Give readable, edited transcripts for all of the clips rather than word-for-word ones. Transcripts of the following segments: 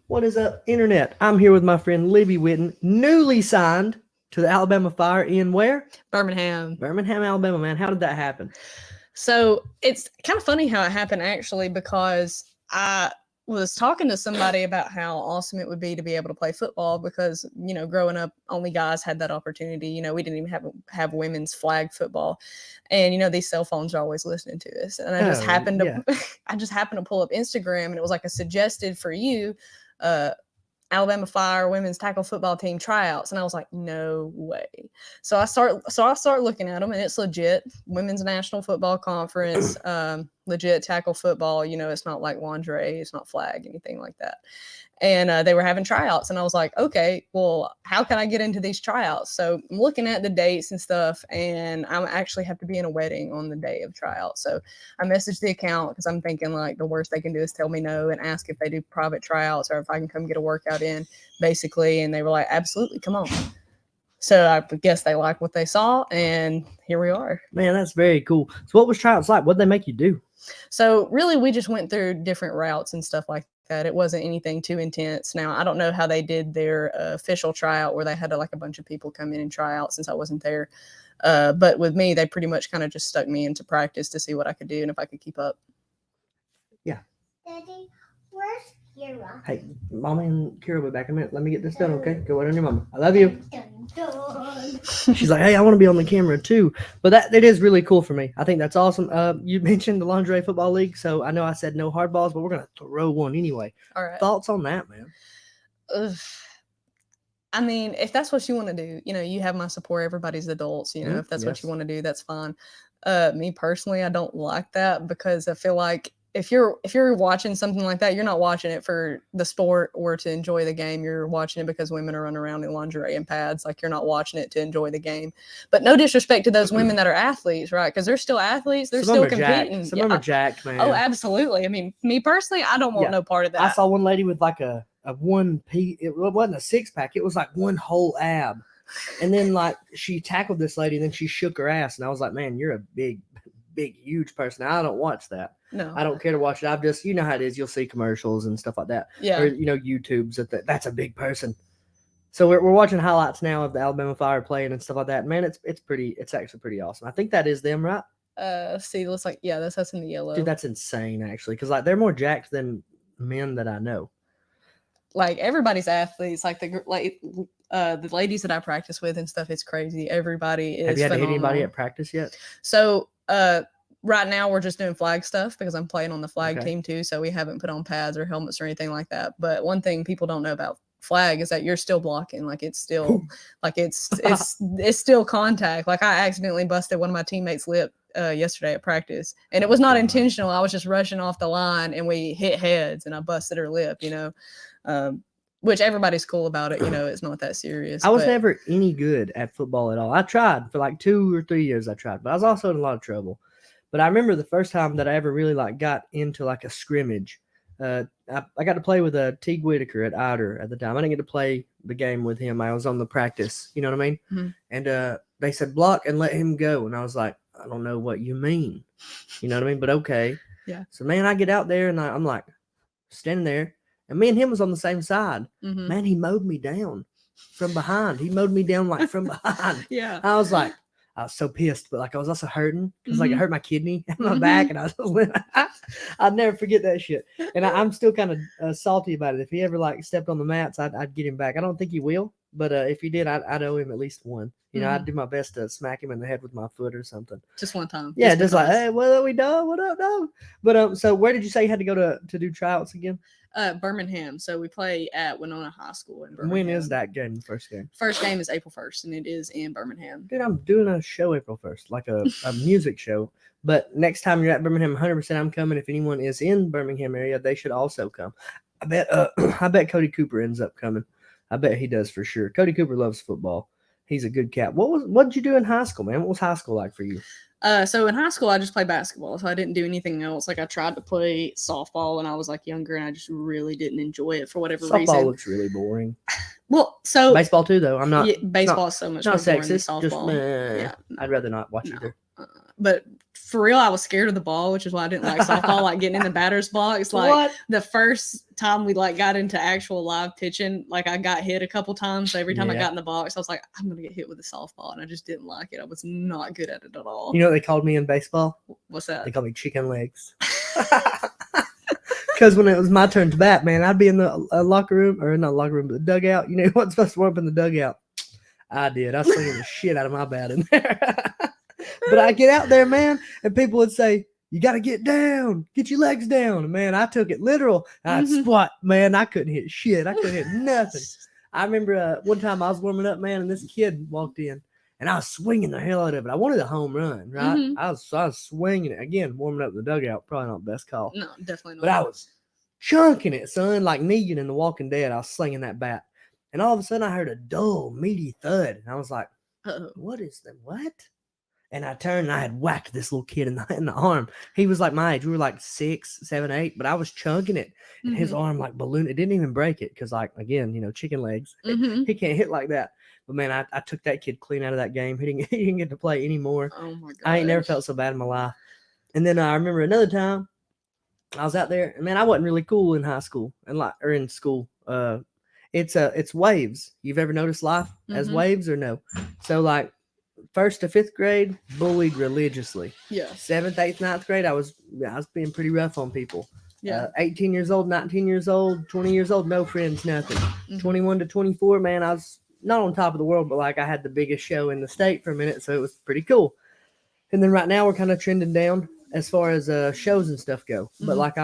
What is up, Internet? I'm here with my friend Libby Whitten, newly signed to the Alabama Fire in where? Birmingham. Birmingham, Alabama, man. How did that happen? So it's kind of funny how it happened actually, because I was talking to somebody about how awesome it would be to be able to play football because, growing up, only guys had that opportunity. We didn't even have women's flag football. And, these cell phones are always listening to us. And I just happened to, I just happened to pull up Instagram, and it was like a suggested for you, Alabama Fire women's tackle football team tryouts, and I was like, no way. So I start looking at them, and it's legit. Women's National Football Conference, legit tackle football. It's not like lingerie, it's not flag, anything like that. And they were having tryouts, and I was like, okay, well, how can I get into these tryouts? So I'm looking at the dates and stuff, and I actually have to be in a wedding on the day of tryouts. So I messaged the account because I'm thinking like the worst they can do is tell me no and ask if they do private tryouts or if I can come get a workout in, basically. And they were like, absolutely, come on. So I guess they liked what they saw, and here we are. Man, that's very cool. So what was tryouts like? What did they make you do? So really, we just went through different routes and stuff like that. It wasn't anything too intense. Now, I don't know how they did their official tryout where they had a bunch of people come in and try out since I wasn't there. But with me, they pretty much kind of just stuck me into practice to see what I could do and if I could keep up. Yeah. Daddy, where's Kira? Hey, Mama and Kira will be back in a minute. Let me get this done, okay? Go wait on your mama. I love you. She's like, hey, I want to be on the camera too. But it is really cool for me. I think that's awesome. You mentioned the Lingerie Football League, so I know I said no hard balls, but we're going to throw one anyway. All right. Thoughts on that, man? I mean, if that's what you want to do, you have my support. Everybody's adults, if that's what you want to do, that's fine. Me personally, I don't like that because I feel like if you're watching something like that, you're not watching it for the sport or to enjoy the game. You're watching it because women are running around in lingerie and pads. Like, you're not watching it to enjoy the game. But no disrespect to those women that are athletes, right? Because they're still athletes. They're still competing. Some of them are jacked, man. Oh, absolutely. I mean, me personally, I don't want no part of that. I saw one lady with like a one piece. It wasn't a six pack. It was like one whole ab. And then like she tackled this lady and then she shook her ass. And I was like, man, you're a big, huge person. I don't watch that. No, I don't care to watch it. I've just, how it is. You'll see commercials and stuff like that. Yeah. Or, YouTube's that's a big person. So we're watching highlights now of the Alabama Fire playing and stuff like that. Man, it's actually pretty awesome. I think that is them, right? See, it looks like, yeah, that's us in the yellow. Dude, that's insane, actually. Because like they're more jacked than men that I know. Like, everybody's athletes. Like the ladies that I practice with and stuff, it's crazy. Everybody is. Have you had phenomenal. to hit anybody at practice yet? So, right now we're just doing flag stuff because I'm playing on the flag team too. So we haven't put on pads or helmets or anything like that. But one thing people don't know about flag is that you're still blocking. Like, it's still it's still contact. Like, I accidentally busted one of my teammates' lip yesterday at practice, and it was not intentional. I was just rushing off the line and we hit heads and I busted her lip, which everybody's cool about it. It's not that serious. I was never any good at football at all. I tried for like 2 or 3 years. But I was also in a lot of trouble. But I remember the first time that I ever really got into like a scrimmage. I got to play with Teague Whitaker at Ider at the time. I didn't get to play the game with him. I was on the practice. You know what I mean? Mm-hmm. And they said block and let him go. And I was like, I don't know what you mean. You know what I mean? But okay. Yeah. So man, I get out there and I'm like standing there, and me and him was on the same side. Mm-hmm. Man, he mowed me down from behind. He mowed me down like from behind. Yeah. I was so pissed, but like I was also hurting because like it hurt my kidney and my back, and I'd never forget that shit. And I'm still kind of salty about it. If he ever like stepped on the mats, I'd get him back. I don't think he will, but if he did, I'd owe him at least one. I'd do my best to smack him in the head with my foot or something. Just one time. Yeah, just like, hey, what are we done? What up, no? But so where did you say you had to go to do tryouts again? Birmingham. So we play at Winona High School in Birmingham. When is that game? First game? First game is April 1st, and it is in Birmingham. Dude, I'm doing a show April 1st, like a music show. But next time you're at Birmingham, 100% I'm coming. If anyone is in Birmingham area, they should also come. I bet Cody Cooper ends up coming. I bet he does for sure. Cody Cooper loves football. He's a good cat. What did you do in high school, man? What was high school like for you? So in high school, I just played basketball. So I didn't do anything else. Like, I tried to play softball when I was like younger, and I just really didn't enjoy it for whatever reason. Softball looks really boring. Well, so baseball too, though. I'm not. Yeah, baseball is so much more boring than softball. I'd rather not watch either. But for real, I was scared of the ball, which is why I didn't like softball. Like getting in the batter's box. Like What? the first time we like got into actual live pitching, like I got hit a couple times. So every time I Yeah. got in the box, I was like, I'm gonna get hit with a softball, and I just didn't like it. I was not good at it at all. You know what they called me in baseball? What's that? They called me chicken legs. Because when it was my turn to bat, man, I'd be in the locker room, or not locker room, but the dugout. You know what's supposed to warm up in the dugout? I did. I was slinging the shit out of my bat in there. But I get out there, man, and people would say, you got to get down, get your legs down. And man, I took it literal. I'd Mhm. squat, man. I couldn't hit shit. I couldn't hit nothing. I remember one time I was warming up, man, and this kid walked in, and I was swinging the hell out of it. I wanted a home run, right? Mhm. I was swinging it. Again, warming up in the dugout, probably not the best call. No, definitely not. But I was chunking it, son, like Negan in The Walking Dead. I was slinging that bat. And all of a sudden, I heard a dull, meaty thud. And I was like, Uh-oh. what is that? What? And I turned and I had whacked this little kid in the arm. He was like my age. We were like 6, 7, 8, but I was chunking it. And his Mhm. arm like ballooned. It didn't even break it because, like, again, you know, chicken legs. Mhm. He can't hit like that. But man, I took that kid clean out of that game. He didn't get to play anymore. Oh my god. I ain't never felt so bad in my life. And then I remember another time I was out there, and man, I wasn't really cool in high school or in school. It's waves. You've ever noticed life as Mhm. waves or no? So like 1st to 5th grade, bullied religiously. Yeah. 7th, 8th, 9th grade, I was being pretty rough on people. Yeah. 18 years old, 19 years old, 20 years old, no friends, nothing. Mhm. 21 to 24, man, I was not on top of the world, but like I had the biggest show in the state for a minute, so it was pretty cool. And then right now we're kind of trending down as far as shows and stuff go. But Mhm. like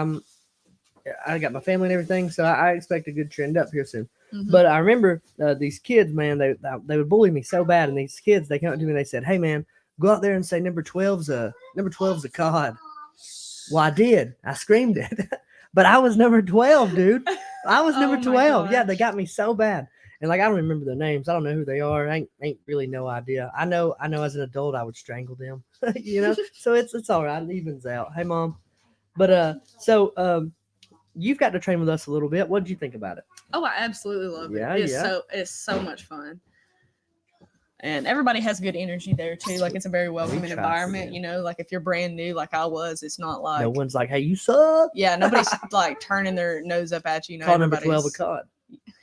I got my family and everything, so I expect a good trend up here soon. Mhm. But I remember these kids, man, they would bully me so bad, and these kids, they came up to me and they said, "Hey, man, go out there and say number 12's a cod." Well, I did. I screamed it, but I was number 12, dude. I was number Oh my 12. Yeah, they gosh. got me so bad. And like I don't remember their names. I don't know who they are. Ain't really no idea. I know as an adult I would strangle them. You know? So it's all right. It evens out. Hey mom. But you've got to train with us a little bit. What did you think about it? Oh, I absolutely love it. Yeah, It's so much fun. And everybody has good energy there too. Like it's a very welcoming try environment, to. you know, like if you're brand new like I was, it's not like No one's like, hey, you suck. yeah, nobody's like turning their nose up at you. You know, Call number 12 a everybody's cod.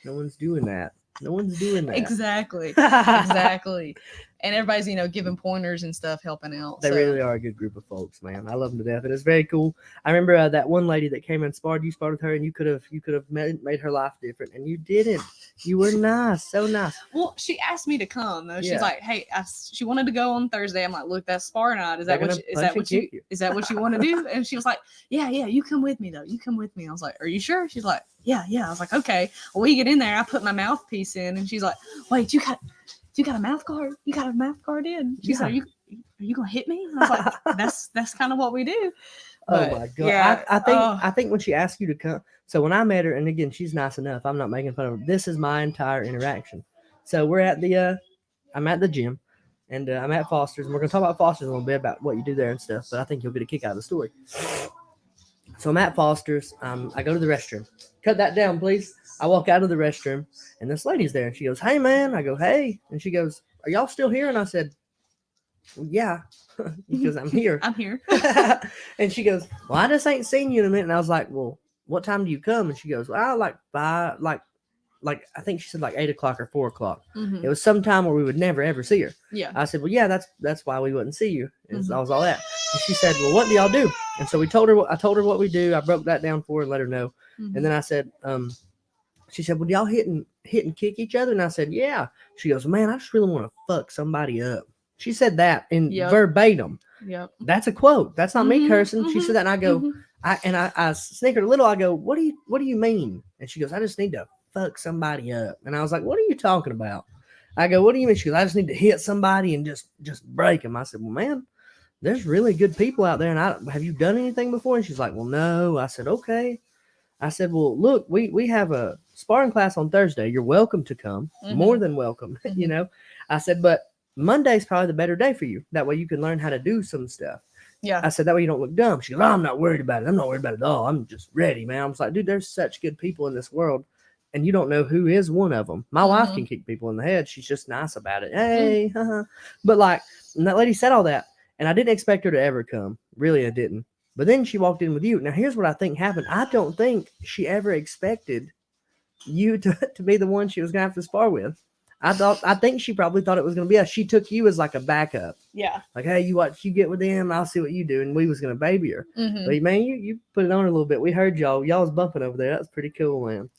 No one's doing that. No one's doing that. exactly. Exactly. And everybody's, you know, giving pointers and stuff, helping out. They so. really are a good group of folks, man. I love them to death, and it's very cool. I remember that one lady that came and sparred. You sparred with her, and you could have made her life different, and you didn't. You were nice, so nice. Well, she asked me to come though. She's Yeah. like, "Hey, she wanted to go on Thursday." I'm like, "Look, that's spar night. Is They're that what? gonna Is punch that and what you? kick you. Is that what you want to do?" And she was like, "Yeah, you come with me though. You come with me." I was like, "Are you sure?" She's like, "Yeah." I was like, "Okay." Well, we get in there. I put my mouthpiece in, and she's like, "Wait, you got a mouth guard? You got a mouth guard in?" She's Yeah. like, "Are you gonna hit me?" And I was like, "That's kind of what we do." But, Oh my god! yeah, I think when she asked you to come, so when I met her, and again, she's nice enough. I'm not making fun of her. This is my entire interaction. So we're at the, I'm at the gym, and I'm at Foster's, and we're gonna talk about Foster's a little bit about what you do there and stuff. But I think you'll get a kick out of the story. So I'm at Foster's. I go to the restroom. Cut that down, please. I walk out of the restroom, and this lady's there, and she goes, "Hey, man." I go, "Hey," and she goes, "Are y'all still here?" And I said, well, "Yeah," because I'm here. I'm here. And she goes, "Well, I just ain't seen you in a minute." And I was like, "Well, what time do you come?" And she goes, "Well, like 5, like I think she said like 8 o'clock or 4 o'clock." Mhm. It was some time where we would never ever see her. Yeah. I said, "Well, yeah, that's why we wouldn't see you." Is Mhm. I was all that. And she said, "Well, what do y'all do?" And so I told her what we do. I broke that down for her and let her know. Mhm. And then I said, she said, "Well, do y'all hit and kick each other?" And I said, "Yeah." She goes, "Man, I just really want to fuck somebody up." She said that in Yep. verbatim. Yep. That's a quote. That's not me Mhm, cursing. She mhm, said that, and I go, mhm. I snickered a little. I go, what do you mean? And she goes, "I just need to fuck somebody up." And I was like, "What are you talking about?" I go, "What do you mean?" She goes, "I just need to hit somebody and just break them." I said, "Well, man, there's really good people out there, and have you done anything before?" And she's like, "Well, no." I said, "Okay." I said, "Well, look, we have a sparring class on Thursday. You're welcome to come, more than welcome." You Mhm. know, I said, "But Monday's probably the better day for you. That way you can learn how to do some stuff." Yeah. I said, "That way you don't look dumb." She goes, "Oh, I'm not worried about it. I'm not worried about it at all. I'm just ready, man." I was like, "Dude, there's such good people in this world, and you don't know who is one of them." My wife Mhm. can kick people in the head. She's just nice about it. Hey, but like, and that lady said all that. And I didn't expect her to ever come. Really, I didn't. But then she walked in with you. Now, here's what I think happened. I don't think she ever expected you to be the one she was going to have to spar with. I think she probably thought it was going to be us. She took you as like a backup. Yeah. Like, hey, you get with them, I'll see what you do. And we was going to baby her. Mm-hmm. But, man, you put it on a little bit. We heard y'all. Y'all was bumping over there. That was pretty cool, man.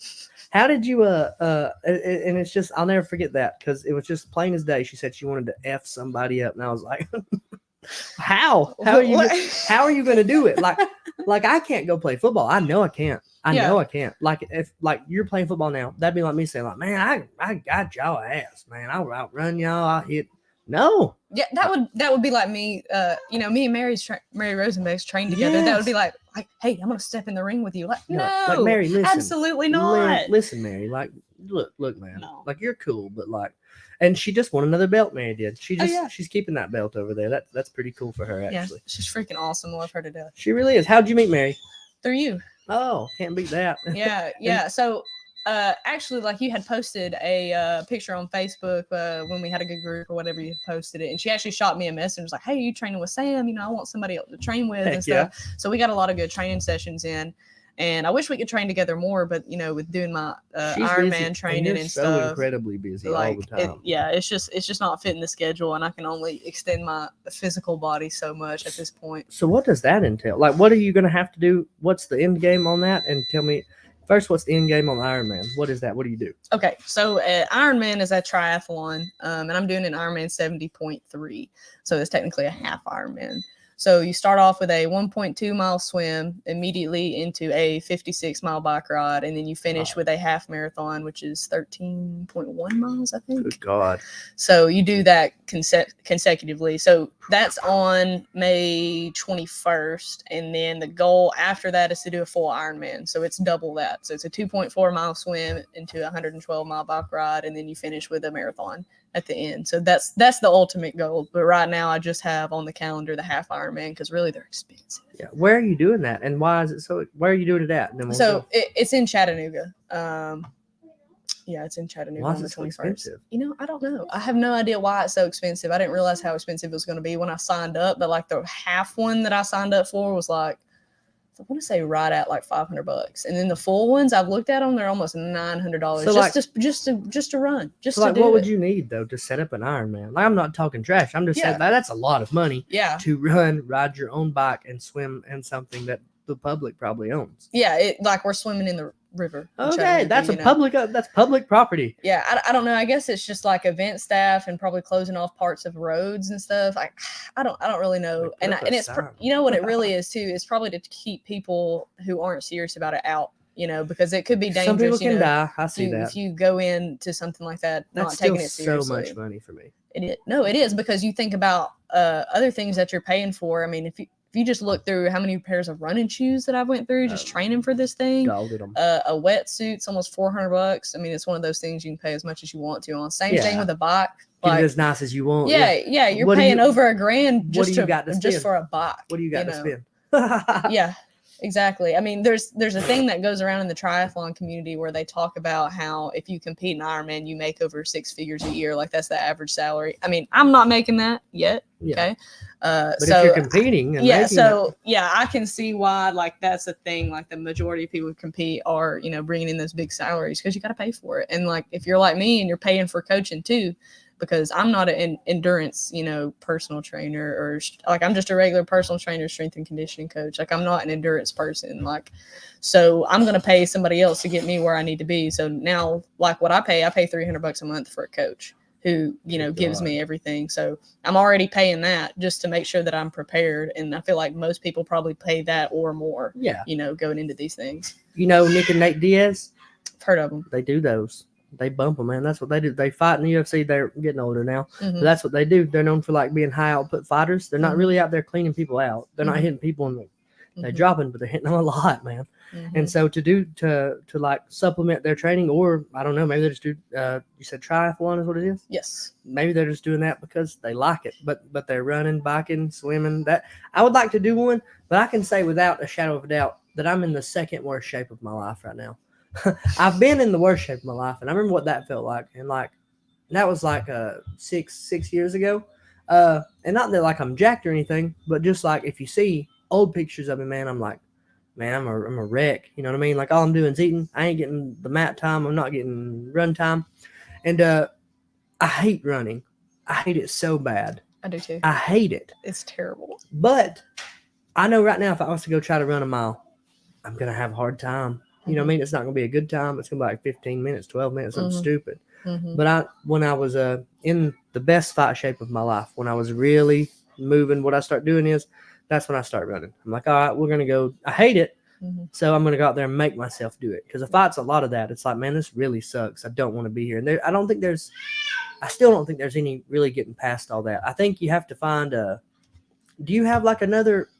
How did you, and it's just, I'll never forget that because it was just plain as day. She said she wanted to F somebody up. And I was like, how are you going to do it? Like I can't go play football. I know I can't. I know I can't. Like if like you're playing football now, that'd be like me saying like, man, I got y'all ass, man. I'll outrun y'all. I'll hit. No. Yeah, that would be like me. Me and Mary Rosenbeck's trained together. Yes. That would be like, hey, I'm gonna step in the ring with you. Like, no, like Mary, listen, absolutely not. Listen, Mary. Like, look, man. No. Like you're cool, but like, and she just won another belt. Mary did. She's keeping that belt over there. That's pretty cool for her actually. Yeah, she's freaking awesome. Love her to death. She really is. How'd you meet Mary? Through you. Oh, can't beat that. Yeah. So, actually, like you had posted a picture on Facebook when we had a good group or whatever, you posted it, and she actually shot me a message, was like, "Hey, you training with Sam? I want somebody else to train with and stuff." Yeah. So we got a lot of good training sessions in, and I wish we could train together more, but with doing my Ironman training and so stuff, incredibly busy like, all the time. It's just not fitting the schedule, and I can only extend my physical body so much at this point. So what does that entail? Like, what are you going to have to do? What's the end game on that? And tell me first, what's the end game on Ironman? What is that? What do you do? Okay, so Ironman is a triathlon, and I'm doing an Ironman 70.3, so it's technically a half Ironman. So you start off with a 1.2 mile swim, immediately into a 56 mile bike ride, and then you finish with a half marathon, which is 13.1 miles, I think. Good God. So you do that consecutively. So that's on May 21st, and then the goal after that is to do a full Ironman. So it's double that. So it's a 2.4 mile swim into a 112 mile bike ride, and then you finish with a marathon at the end. So that's the ultimate goal. But right now I just have on the calendar the half Ironman because really they're expensive. Yeah. Where are you doing that? And why is it so? Where are you doing it at? And then It's in Chattanooga. It's in Chattanooga on the 21st. So I don't know. I have no idea why it's so expensive. I didn't realize how expensive it was going to be when I signed up. But like the half one that I signed up for was like, I want to say right at like $500, and then the full ones I've looked at them, they're almost $900 just to run. What would you need though to set up an Ironman? Like, I'm not talking trash. I'm just saying that's a lot of money. Yeah. To ride your own bike and swim in something that the public probably owns. Yeah, like we're swimming in the river. Okay, that's public property. Yeah, I don't know. I guess it's just like event staff and probably closing off parts of roads and stuff. I don't really know. And it's what it really is too. It's probably to keep people who aren't serious about it out. Because it could be dangerous. Some people can die. I see that. If you go into something like that, that's not taking it seriously. So much money for me. It is because you think about other things that you're paying for. I mean, if you just look through how many pairs of running shoes that I went through just training for this thing, a wetsuit's almost $400. I mean, it's one of those things you can pay as much as you want to on. Same thing with a bike. Get it as nice as you want. Yeah. You're paying over $1,000 just for a bike. What do you got to spend? Yeah. Exactly. I mean, there's a thing that goes around in the triathlon community where they talk about how if you compete in Ironman, you make over 6 figures a year. Like that's the average salary. I mean, I'm not making that yet. Yeah. Okay. But if you're competing, I can see why like that's a thing. Like the majority of people who compete are bringing in those big salaries because you got to pay for it. And like if you're like me and you're paying for coaching too. Because I'm not an endurance, personal trainer or like I'm just a regular personal trainer, strength and conditioning coach. Like I'm not an endurance person. Like, so I'm going to pay somebody else to get me where I need to be. So now like what I pay $300 a month for a coach who, gives me everything. So I'm already paying that just to make sure that I'm prepared. And I feel like most people probably pay that or more, going into these things. Nick and Nate Diaz? I've heard of them. They do those. They bump them, man. That's what they do. They fight in the UFC. They're getting older now. Mm-hmm. But that's what they do. They're known for like being high output fighters. They're not really out there cleaning people out. They're not hitting people in the they're dropping, but they're hitting them a lot, man. Mm-hmm. And so to like supplement their training, or I don't know, maybe they just do you said triathlon is what it is? Yes. Maybe they're just doing that because they like it. But they're running, biking, swimming. That I would like to do one, but I can say without a shadow of a doubt that I'm in the second worst shape of my life right now. I've been in the worst shape of my life, and I remember what that felt like. And like that was like 6 years ago. And not that like I'm jacked or anything, but just like if you see old pictures of me, man, I'm like, man, I'm a wreck. You know what I mean? Like all I'm doing is eating. I ain't getting the mat time. I'm not getting run time. And I hate running. I hate it so bad. I do too. I hate it. It's terrible. But I know right now if I was to go try to run a mile, I'm gonna have a hard time. You know what I mean? It's not gonna be a good time. It's gonna be like 15 minutes, 12 minutes, something stupid. But when I was in the best fight shape of my life, when I was really moving, what I start doing is that's when I start running. I'm like, all right, we're gonna go. I hate it, so I'm gonna go out there and make myself do it. Because a fight's a lot of that. It's like, man, this really sucks. I don't want to be here. And I still don't think there's any really getting past all that. I think you have to find do you have like another,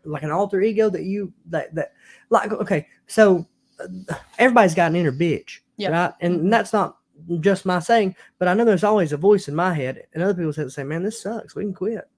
like an alter ego that like, okay, so everybody's got an inner bitch, right? And that's not just my saying, but I know there's always a voice in my head, and other people say, man, this sucks. We can quit.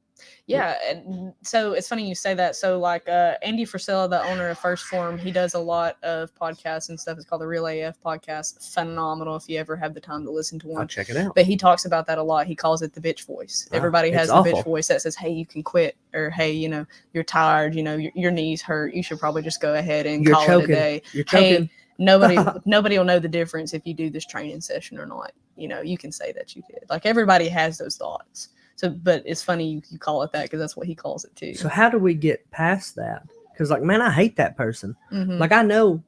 Yeah, and so it's funny you say that. So like Andy Frisella, the owner of First Form, he does a lot of podcasts and stuff. It's called the Real AF podcast. Phenomenal if you ever have the time to listen to one. I'll check it out. But he talks about that a lot. He calls it the bitch voice. Everybody has the bitch voice that says, hey, you can quit, or hey, you're tired, your knees hurt. You should probably just go ahead and call it a day. You're choking. Hey, nobody will know the difference if you do this training session or not. You can say that you did. Like everybody has those thoughts. So, but it's funny you call it that because that's what he calls it too. So how do we get past that? Because like, man, I hate that person. Like I know,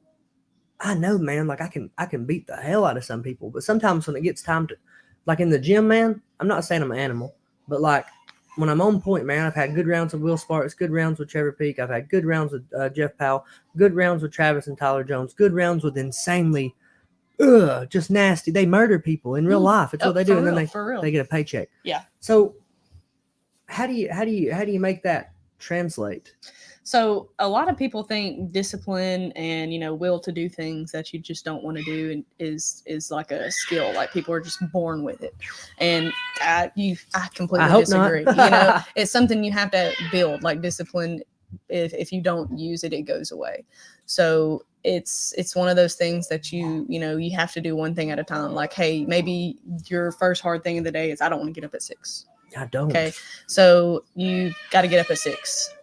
man, like I can beat the hell out of some people, but sometimes when it gets time to, like in the gym, man, I'm not saying I'm an animal, but like when I'm on point, man, I've had good rounds with Will Sparks, good rounds with Trevor Peak. I've had good rounds with Jeff Powell, good rounds with Travis and Tyler Jones, good rounds with insanely, just nasty. They murder people in real life. It's what they do, and then they get a paycheck. Yeah. So how do you make that translate? So a lot of people think discipline and will to do things that you just don't want to do is like a skill. Like people are just born with it, and I completely disagree. It's something you have to build. Like discipline, if you don't use it, it goes away. So it's one of those things that you have to do one thing at a time. Like, hey, maybe your first hard thing of the day is I don't want to get up at 6. I don't. Okay, so you got to get up at 6.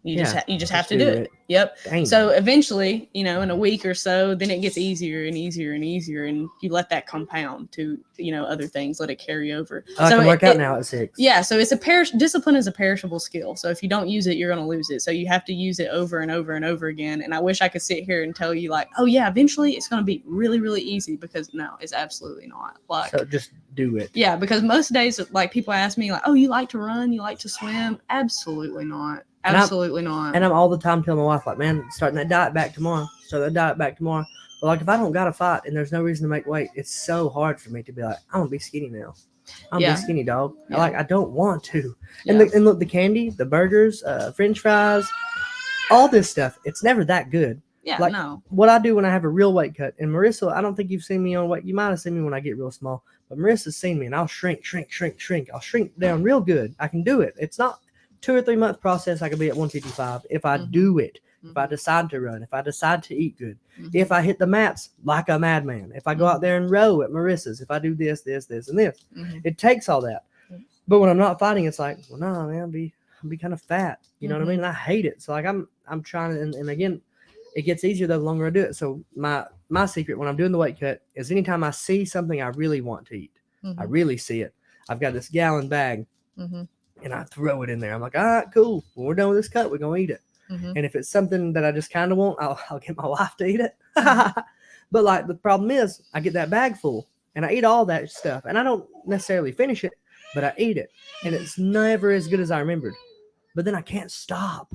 You just have to do it. Yep. Dang. So eventually, in a week or so, then it gets easier and easier and easier, and you let that compound to other things, let it carry over. I can work out now at 6. Yeah. So it's discipline is a perishable skill. So if you don't use it, you're going to lose it. So you have to use it over and over and over again. And I wish I could sit here and tell you like, oh yeah, eventually it's going to be really, really easy, because no, it's absolutely not. Like, so just do it. Yeah. Because most days, like people ask me like, oh, you like to run? You like to swim? Absolutely not. Absolutely not. And I'm all the time telling my wife, like, man, starting that diet back tomorrow. But like, if I don't got to fight and there's no reason to make weight, it's so hard for me to be like, I'm gonna be skinny now. I'm gonna be skinny, dog. Yeah. I don't want to. And look, the candy, the burgers, French fries, all this stuff, it's never that good. Yeah, like, no. What I do when I have a real weight cut, and Marissa, I don't think you've seen me on weight. You might have seen me when I get real small, but Marissa's seen me, and I'll shrink. I'll shrink down real good. I can do it. It's not 2 or 3 month process. I could be at 155 if I do it. If I decide to run, if I decide to eat good, if I hit the mats like a madman, if I go out there and row at Marissa's, if I do this, and this, it takes all that. But when I'm not fighting, it's like, well, no, man, I'll be kind of fat. You know what I mean? And I hate it. So like I'm trying to, and again, it gets easier the longer I do it. So my secret when I'm doing the weight cut is anytime I see something I really want to eat, I really see it. I've got this gallon bag. And I throw it in there. I'm like, all right, cool. When we're done with this cut, we're going to eat it. And if it's something that I just kind of want, I'll get my wife to eat it. But like the problem is I get that bag full and I eat all that stuff. And I don't necessarily finish it, but I eat it. And it's never as good as I remembered. But then I can't stop.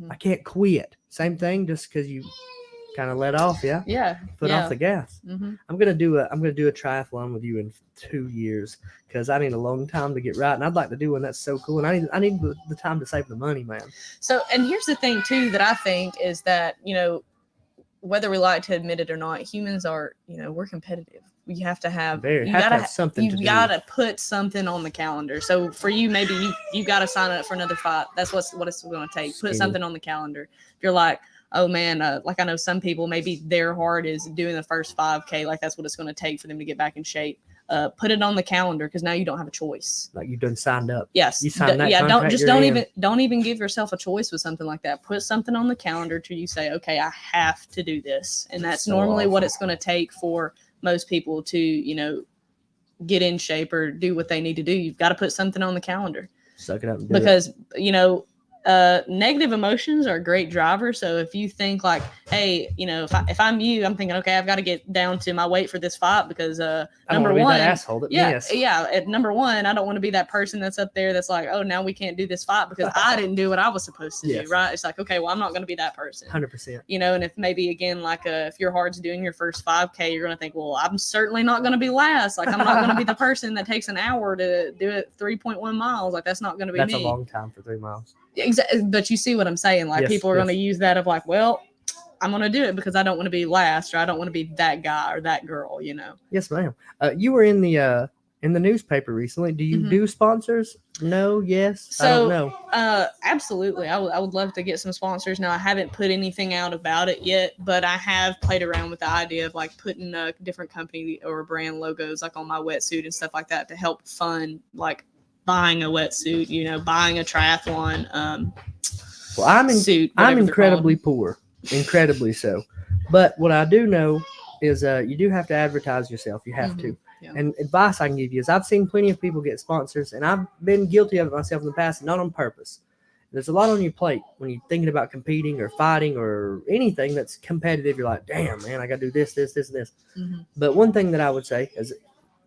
I can't quit. Same thing, just because you kind of let off, foot off the gas. I'm gonna do a triathlon with you in 2 years because I need a long time to get right, and I'd like to do one that's so cool. And I need the time to save the money, man. So, and here's the thing too that I think is that whether we like to admit it or not, humans are we're competitive. You have to have you gotta put something on the calendar. So for you, maybe you gotta sign up for another fight. That's what it's going to take. Put something on the calendar. If you're like, oh man, like I know some people, maybe their heart is doing the first 5K, like that's what it's going to take for them to get back in shape. put it on the calendar, because now you don't have a choice. Like you done signed up. Yes. You signed that Yeah. contract, you're in. Don't even give yourself a choice with something like that. Put something on the calendar till you say, okay, I have to do this. And that's So normally what awesome. it's going to take for most people to, get in shape or do what they need to do. You've got to put something on the calendar, Suck it up and do it. because, negative emotions are a great driver. So if you think like, hey, if I'm you, I'm thinking, okay, I've got to get down to my weight for this fight, because I don't number wanna be one, that asshole that missed. at number one, I don't want to be that person that's up there that's like, oh, now we can't do this fight because I didn't do what I was supposed to Yes. do, right? It's like, okay, well, I'm not going to be that person. 100%. And if maybe again, like if your heart's doing your first 5K, you're going to think, well, I'm certainly not going to be last. Like, I'm not going to be the person that takes an hour to do it 3.1 miles. Like, that's not going to be That's me. a long time for 3 miles. Exactly. But you see what I'm saying? Like, Yes, people are yes. going to use that of like, well, I'm going to do it because I don't want to be last, or I don't want to be that guy or that girl, Yes, ma'am. You were in the newspaper recently. Do you Mhm. do sponsors? No, yes. I So, don't know. Absolutely. I would love to get some sponsors. Now, I haven't put anything out about it yet, but I have played around with the idea of like putting a different company or brand logos like on my wetsuit and stuff like that to help fund like buying a wetsuit, buying a triathlon Well, I'm suit. I'm whatever they're incredibly called. poor, incredibly so. But what I do know is you do have to advertise yourself. You have to. Yeah. And advice I can give you is I've seen plenty of people get sponsors, and I've been guilty of it myself in the past, not on purpose. There's a lot on your plate when you're thinking about competing or fighting or anything that's competitive. You're like, damn, man, I got to do this, and this. Mhm. But one thing that I would say is,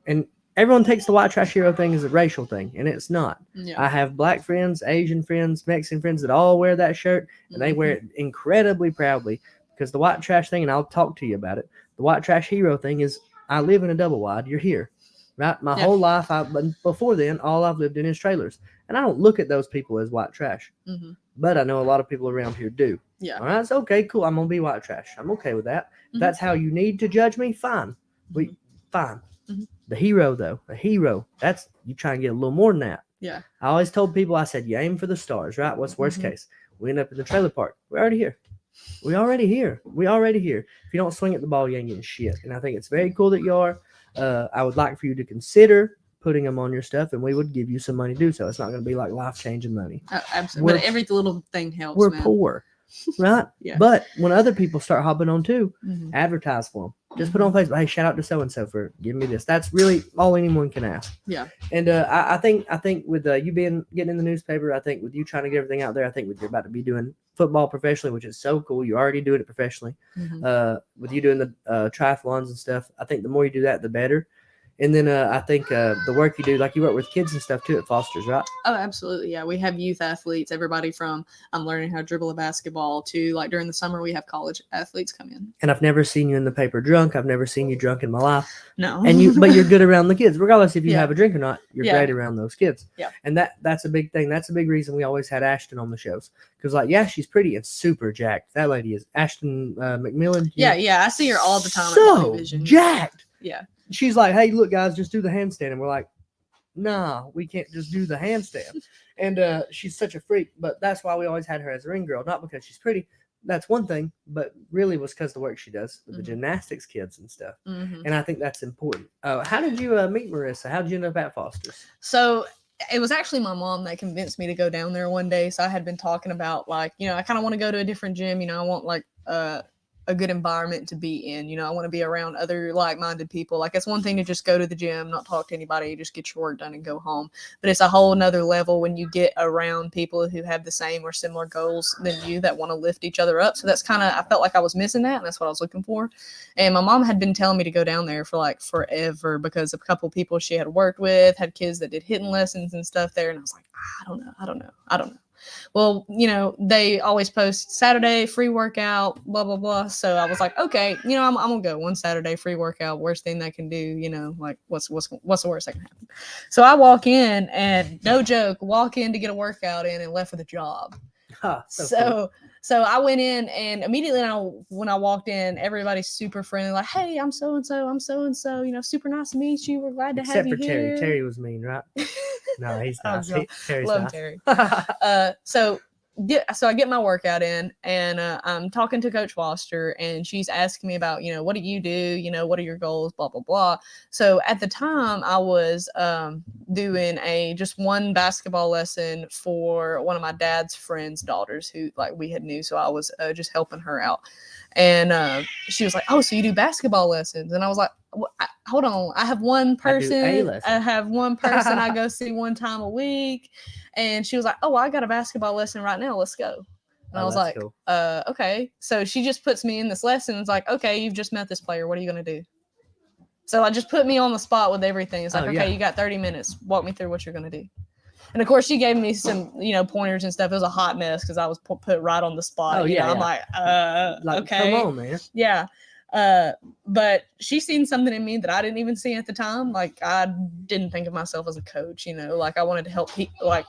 and everyone takes the white trash hero thing as a racial thing, and it's not. Yeah. I have black friends, Asian friends, Mexican friends that all wear that shirt, and they wear it incredibly proudly, because the white trash thing, and I'll talk to you about it, the white trash hero thing is, I live in a double wide, you're here, right? My whole life, before then, all I've lived in is trailers, and I don't look at those people as white trash, Mhm. but I know a lot of people around here do. Yeah. All right, it's okay, cool, I'm going to be white trash. I'm okay with that. If Mhm. that's how you need to judge me, fine. Fine. Mhm. The hero, though, that's, you try and get a little more than that. Yeah. I always told people, I said, you aim for the stars, right? What's worst case? We end up in the trailer park. We're already here. We already here. If you don't swing at the ball, you ain't getting shit. And I think it's very cool that you are. I would like for you to consider putting them on your stuff, and we would give you some money to do so. It's not going to be like life-changing money. Absolutely. But every little thing helps, We're man. poor, right? Yeah. But when other people start hopping on too, Mhm. advertise for them. Just put on Facebook, hey, shout out to so-and-so for giving me this. That's really all anyone can ask. Yeah. And I think with you getting in the newspaper, I think with you trying to get everything out there, I think with you're about to be doing football professionally, which is so cool. You're already doing it professionally. Mhm. With you doing the triathlons and stuff, I think the more you do that, the better. And then I think the work you do, like you work with kids and stuff too at Foster's, right? Oh, absolutely. Yeah. We have youth athletes, everybody from I'm learning how to dribble a basketball to like during the summer, we have college athletes come in. And I've never seen you in the paper drunk. I've never seen you drunk in my life. No. But you're good around the kids, regardless if you Yeah. have a drink or not. You're Yeah. great around those kids. Yeah. And that's a big thing. That's a big reason we always had Ashton on the shows, because she's pretty and super jacked. That lady is Ashton McMillan. Yeah. I see her all the time. at So Body Vision. jacked. Yeah. She's like, hey, look, guys, just do the handstand. And we're like, nah, we can't just do the handstand. And she's such a freak. But that's why we always had her as a ring girl, not because she's pretty. That's one thing, but really was because the work she does with the gymnastics kids and stuff. Mhm. And I think that's important. How did you meet Marissa? How did you end up at Foster's? So it was actually my mom that convinced me to go down there one day. So I had been talking about like, I kind of want to go to a different gym. I want like a good environment to be in. I want to be around other like-minded people. Like, it's one thing to just go to the gym, not talk to anybody, just get your work done and go home. But it's a whole nother level when you get around people who have the same or similar goals than you that want to lift each other up. So that's I felt like I was missing that, and that's what I was looking for. And my mom had been telling me to go down there for like forever, because a couple people she had worked with had kids that did hitting lessons and stuff there. And I was like, I don't know. Well, they always post Saturday free workout, blah, blah, blah. So I was like, okay, I'm going to go one Saturday free workout. Worst thing that can do, like what's the worst that can happen? So I walk in and no joke, to get a workout in and left with a job. Huh, so So I went in, and immediately when I walked in, everybody's super friendly, like, hey, I'm so-and-so, super nice to meet you. We're glad to have you Except for here. Terry. Terry was mean, right? No, he's nice. God. Terry's Love nice. Terry. So I get my workout in, and I'm talking to Coach Foster, and she's asking me about, what do you do? What are your goals? Blah, blah, blah. So at the time I was doing just one basketball lesson for one of my dad's friend's daughters who we had knew. So I was just helping her out. And she was like, "Oh, so you do basketball lessons?" And I was like, "Hold on, I have one person. I go see one time a week." And she was like, "Oh, well, I got a basketball lesson right now. Let's go." And I was like, cool. Okay. So she just puts me in this lesson. It's like, "Okay, you've just met this player. What are you gonna do?" So I just put me on the spot with everything. It's like, "Okay, you got 30 minutes. Walk me through what you're gonna do." And of course, she gave me some, pointers and stuff. It was a hot mess because I was put right on the spot. I'm like, okay, come on, man. Yeah. But she seen something in me that I didn't even see at the time. I didn't think of myself as a coach, I wanted to help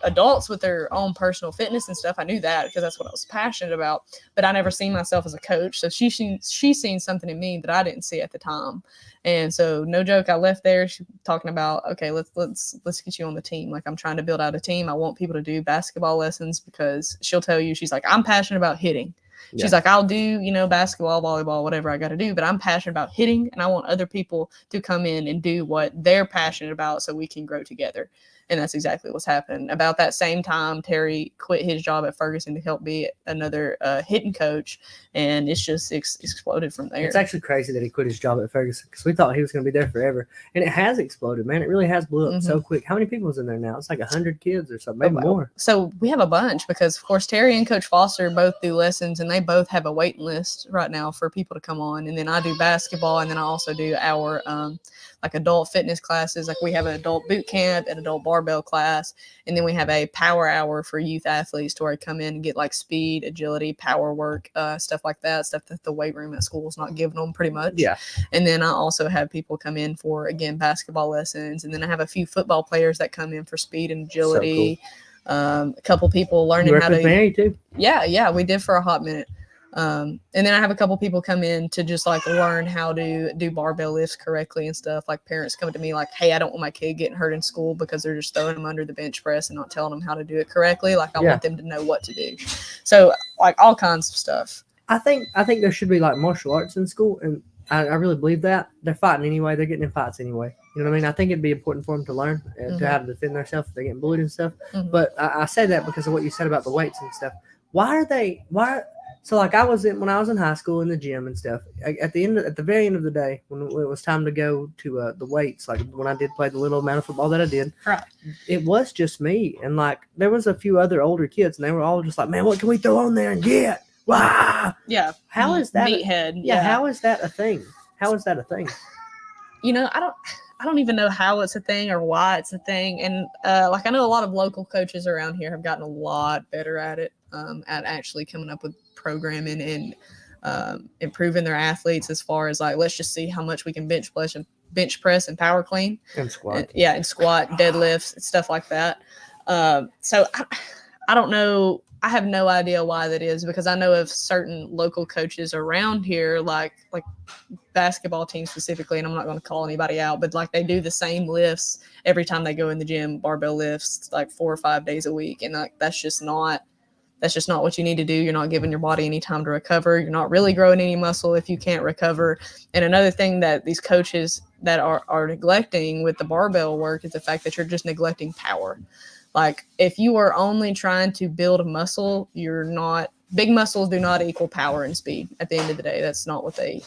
adults with their own personal fitness and stuff. I knew that because that's what I was passionate about, but I never seen myself as a coach. So she seen something in me that I didn't see at the time. And so, no joke, I left there. She talking about, okay, let's get you on the team. I'm trying to build out a team. I want people to do basketball lessons because she'll tell you, she's like, I'm passionate about hitting. She's like, I'll do, basketball, volleyball, whatever I got to do, but I'm passionate about hitting, and I want other people to come in and do what they're passionate about so we can grow together. And that's exactly what's happened. About that same time, Terry quit his job at Ferguson to help be another hitting coach, and it's just exploded from there. It's actually crazy that he quit his job at Ferguson because we thought he was going to be there forever, and it has exploded, man. It really has blew up so quick. How many people's in there now? It's like 100 kids or something, maybe more. So we have a bunch because, of course, Terry and Coach Foster both do lessons, and they both have a waiting list right now for people to come on. And then I do basketball, and then I also do our adult fitness classes. We have an adult boot camp, an adult barbell class, and then we have a power hour for youth athletes to where I come in and get speed, agility, power work, stuff like that, stuff that the weight room at school is not giving them pretty much. Yeah. And then I also have people come in for, again, basketball lessons, and then I have a few football players that come in for speed and agility. So cool. A couple people learning how to. Mary too. Yeah, we did for a hot minute. And then I have a couple people come in to just learn how to do barbell lifts correctly and stuff. Parents come to me hey, I don't want my kid getting hurt in school because they're just throwing them under the bench press and not telling them how to do it correctly. I want them to know what to do. So all kinds of stuff. I think there should be martial arts in school, and I really believe that. They're fighting anyway. They're getting in fights anyway. You know what I mean? I think it'd be important for them to learn to how to defend themselves if they're getting bullied and stuff. But I say that because of what you said about the weights and stuff. So I was when I was in high school in the gym and stuff. At the very end of the day, when it was time to go to the weights, when I did play the little amount of football that I did, right, it was just me and there was a few other older kids, and they were all just man, what can we throw on there and get? Wow. Yeah. How is that? Meathead. Yeah. How is that a thing? How is that a thing? I don't even know how it's a thing or why it's a thing. And I know a lot of local coaches around here have gotten a lot better at it, at actually coming up with programming and improving their athletes as far as let's just see how much we can bench press and power clean and squat. And squat, deadlifts, stuff like that. So I don't know. I have no idea why that is, because I know of certain local coaches around here, like basketball teams specifically, and I'm not going to call anybody out, but they do the same lifts every time they go in the gym, barbell lifts 4 or 5 days a week. And that's just not what you need to do. You're not giving your body any time to recover. You're not really growing any muscle if you can't recover. And another thing that these coaches that are neglecting with the barbell work is the fact that you're just neglecting power. If you are only trying to build muscle, big muscles do not equal power and speed. At the end of the day, that's not what they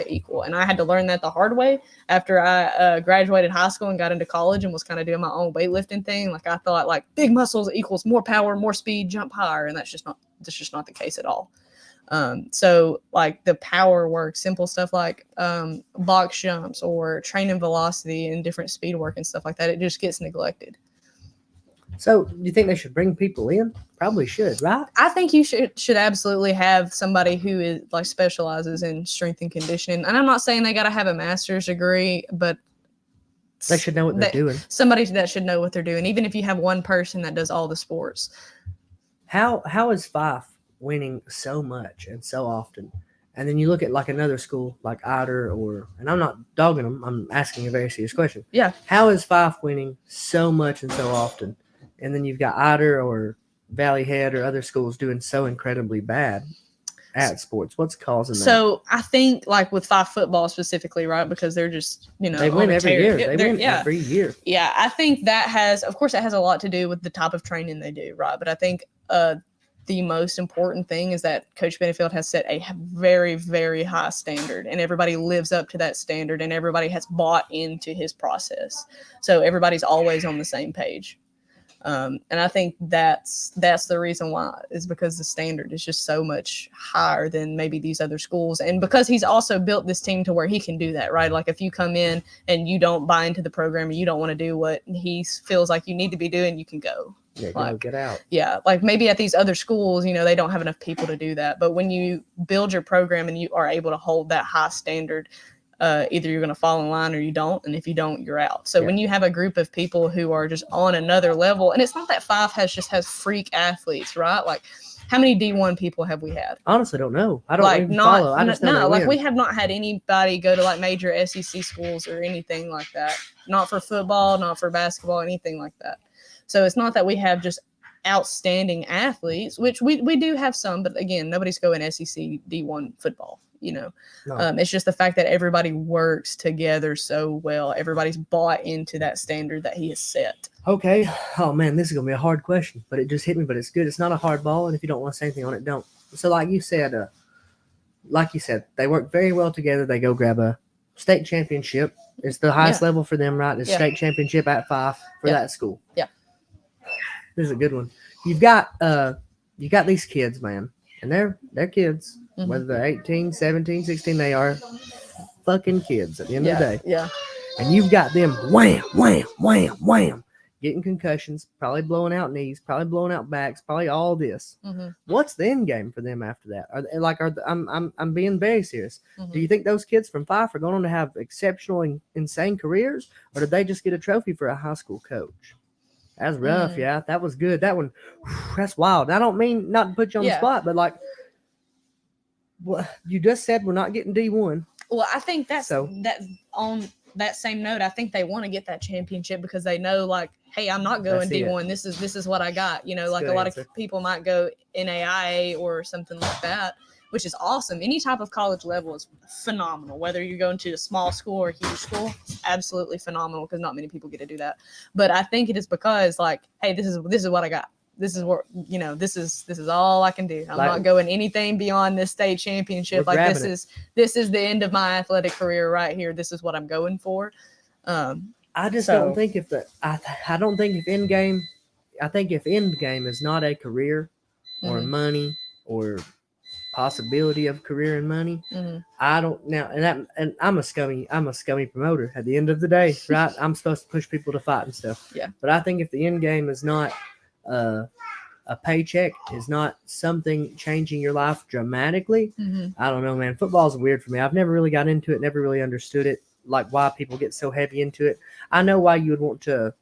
equal. And I had to learn that the hard way after I graduated high school and got into college and was kind of doing my own weightlifting thing. I thought big muscles equals more power, more speed, jump higher, and that's just not the case at all. So the power work, simple stuff box jumps or training velocity and different speed work and stuff like that, it just gets neglected. So, do you think they should bring people in? Probably should, right? I think you should absolutely have somebody who is specializes in strength and conditioning. And I'm not saying they got to have a master's degree, but they should know what they're doing. Somebody that should know what they're doing, even if you have one person that does all the sports. How is Fife winning so much and so often? And then you look at another school like Ider and I'm not dogging them. I'm asking a very serious question. Yeah. How is Fife winning so much and so often? And then you've got Ider or Valley Head or other schools doing so incredibly bad at sports? What's causing that? So I think like with 5 football specifically, right? Because they're just, they win every year. They win every year. Yeah, I think that has, of course, it has a lot to do with the type of training they do, right? But I think the most important thing is that Coach Benefield has set a very, very high standard, and everybody lives up to that standard, and everybody has bought into his process. So everybody's always on the same page. And I think that's the reason why, is because the standard is just so much higher than maybe these other schools. And because he's also built this team to where he can do that, right? Like if you come in and you don't buy into the program and you don't want to do what he feels like you need to be doing, you can go. Yeah, like, get out. Yeah, like maybe at these other schools, they don't have enough people to do that. But when you build your program and you are able to hold that high standard, either you're going to fall in line or you don't. And if you don't, you're out. So when you have a group of people who are just on another level, and it's not that 5 has freak athletes, right? Like how many D1 people have we had? Honestly, don't know. I don't even follow. I just know no, like we have not had anybody go to like major SEC schools or anything like that. Not for football, not for basketball, anything like that. So it's not that we have just outstanding athletes, which we do have some, but again, nobody's going SEC D1 football. No. It's just the fact that everybody works together so well. Everybody's bought into that standard that he has set. Okay. Oh man, this is gonna be a hard question, but it just hit me. But it's good. It's not a hard ball, and if you don't want to say anything on it, don't. So, like you said, they work very well together. They go grab a state championship. It's the highest level for them, right? It's state championship at 5 for that school. Yeah. This is a good one. You got these kids, man, and they're kids. Mm-hmm. Whether they're 18, 17, 16, they are fucking kids at the end of the day. Yeah. And you've got them wham, wham, wham, wham, getting concussions, probably blowing out knees, probably blowing out backs, probably all this. Mm-hmm. What's the end game for them after that? I'm being very serious. Mm-hmm. Do you think those kids from 5 are going on to have exceptional and insane careers, or did they just get a trophy for a high school coach? That's rough, yeah. That was good. That one, that's wild. I don't mean not to put you on the spot, but like, well, you just said we're not getting D1. Well, I think that on that same note, I think they want to get that championship because they know, like, hey, I'm not going D1. This is what I got. That's like a lot of people might go NAIA or something like that, which is awesome. Any type of college level is phenomenal. Whether you're going to a small school or a huge school, absolutely phenomenal because not many people get to do that. But I think it is because, like, hey, this is what I got. This is what this is all I can do. I'm not going anything beyond this state championship. Like this is the end of my athletic career right here. This is what I'm going for. I just don't think I don't think if end game, I think if end game is not a career or money or possibility of career and money, I don't now and I'm a scummy promoter at the end of the day, right? I'm supposed to push people to fight and stuff. Yeah. But I think if the end game is not a paycheck, is not something changing your life dramatically, I don't know, man. Football's weird for me. I've never really got into it, never really understood it, like why people get so heavy into it. I know why you would want to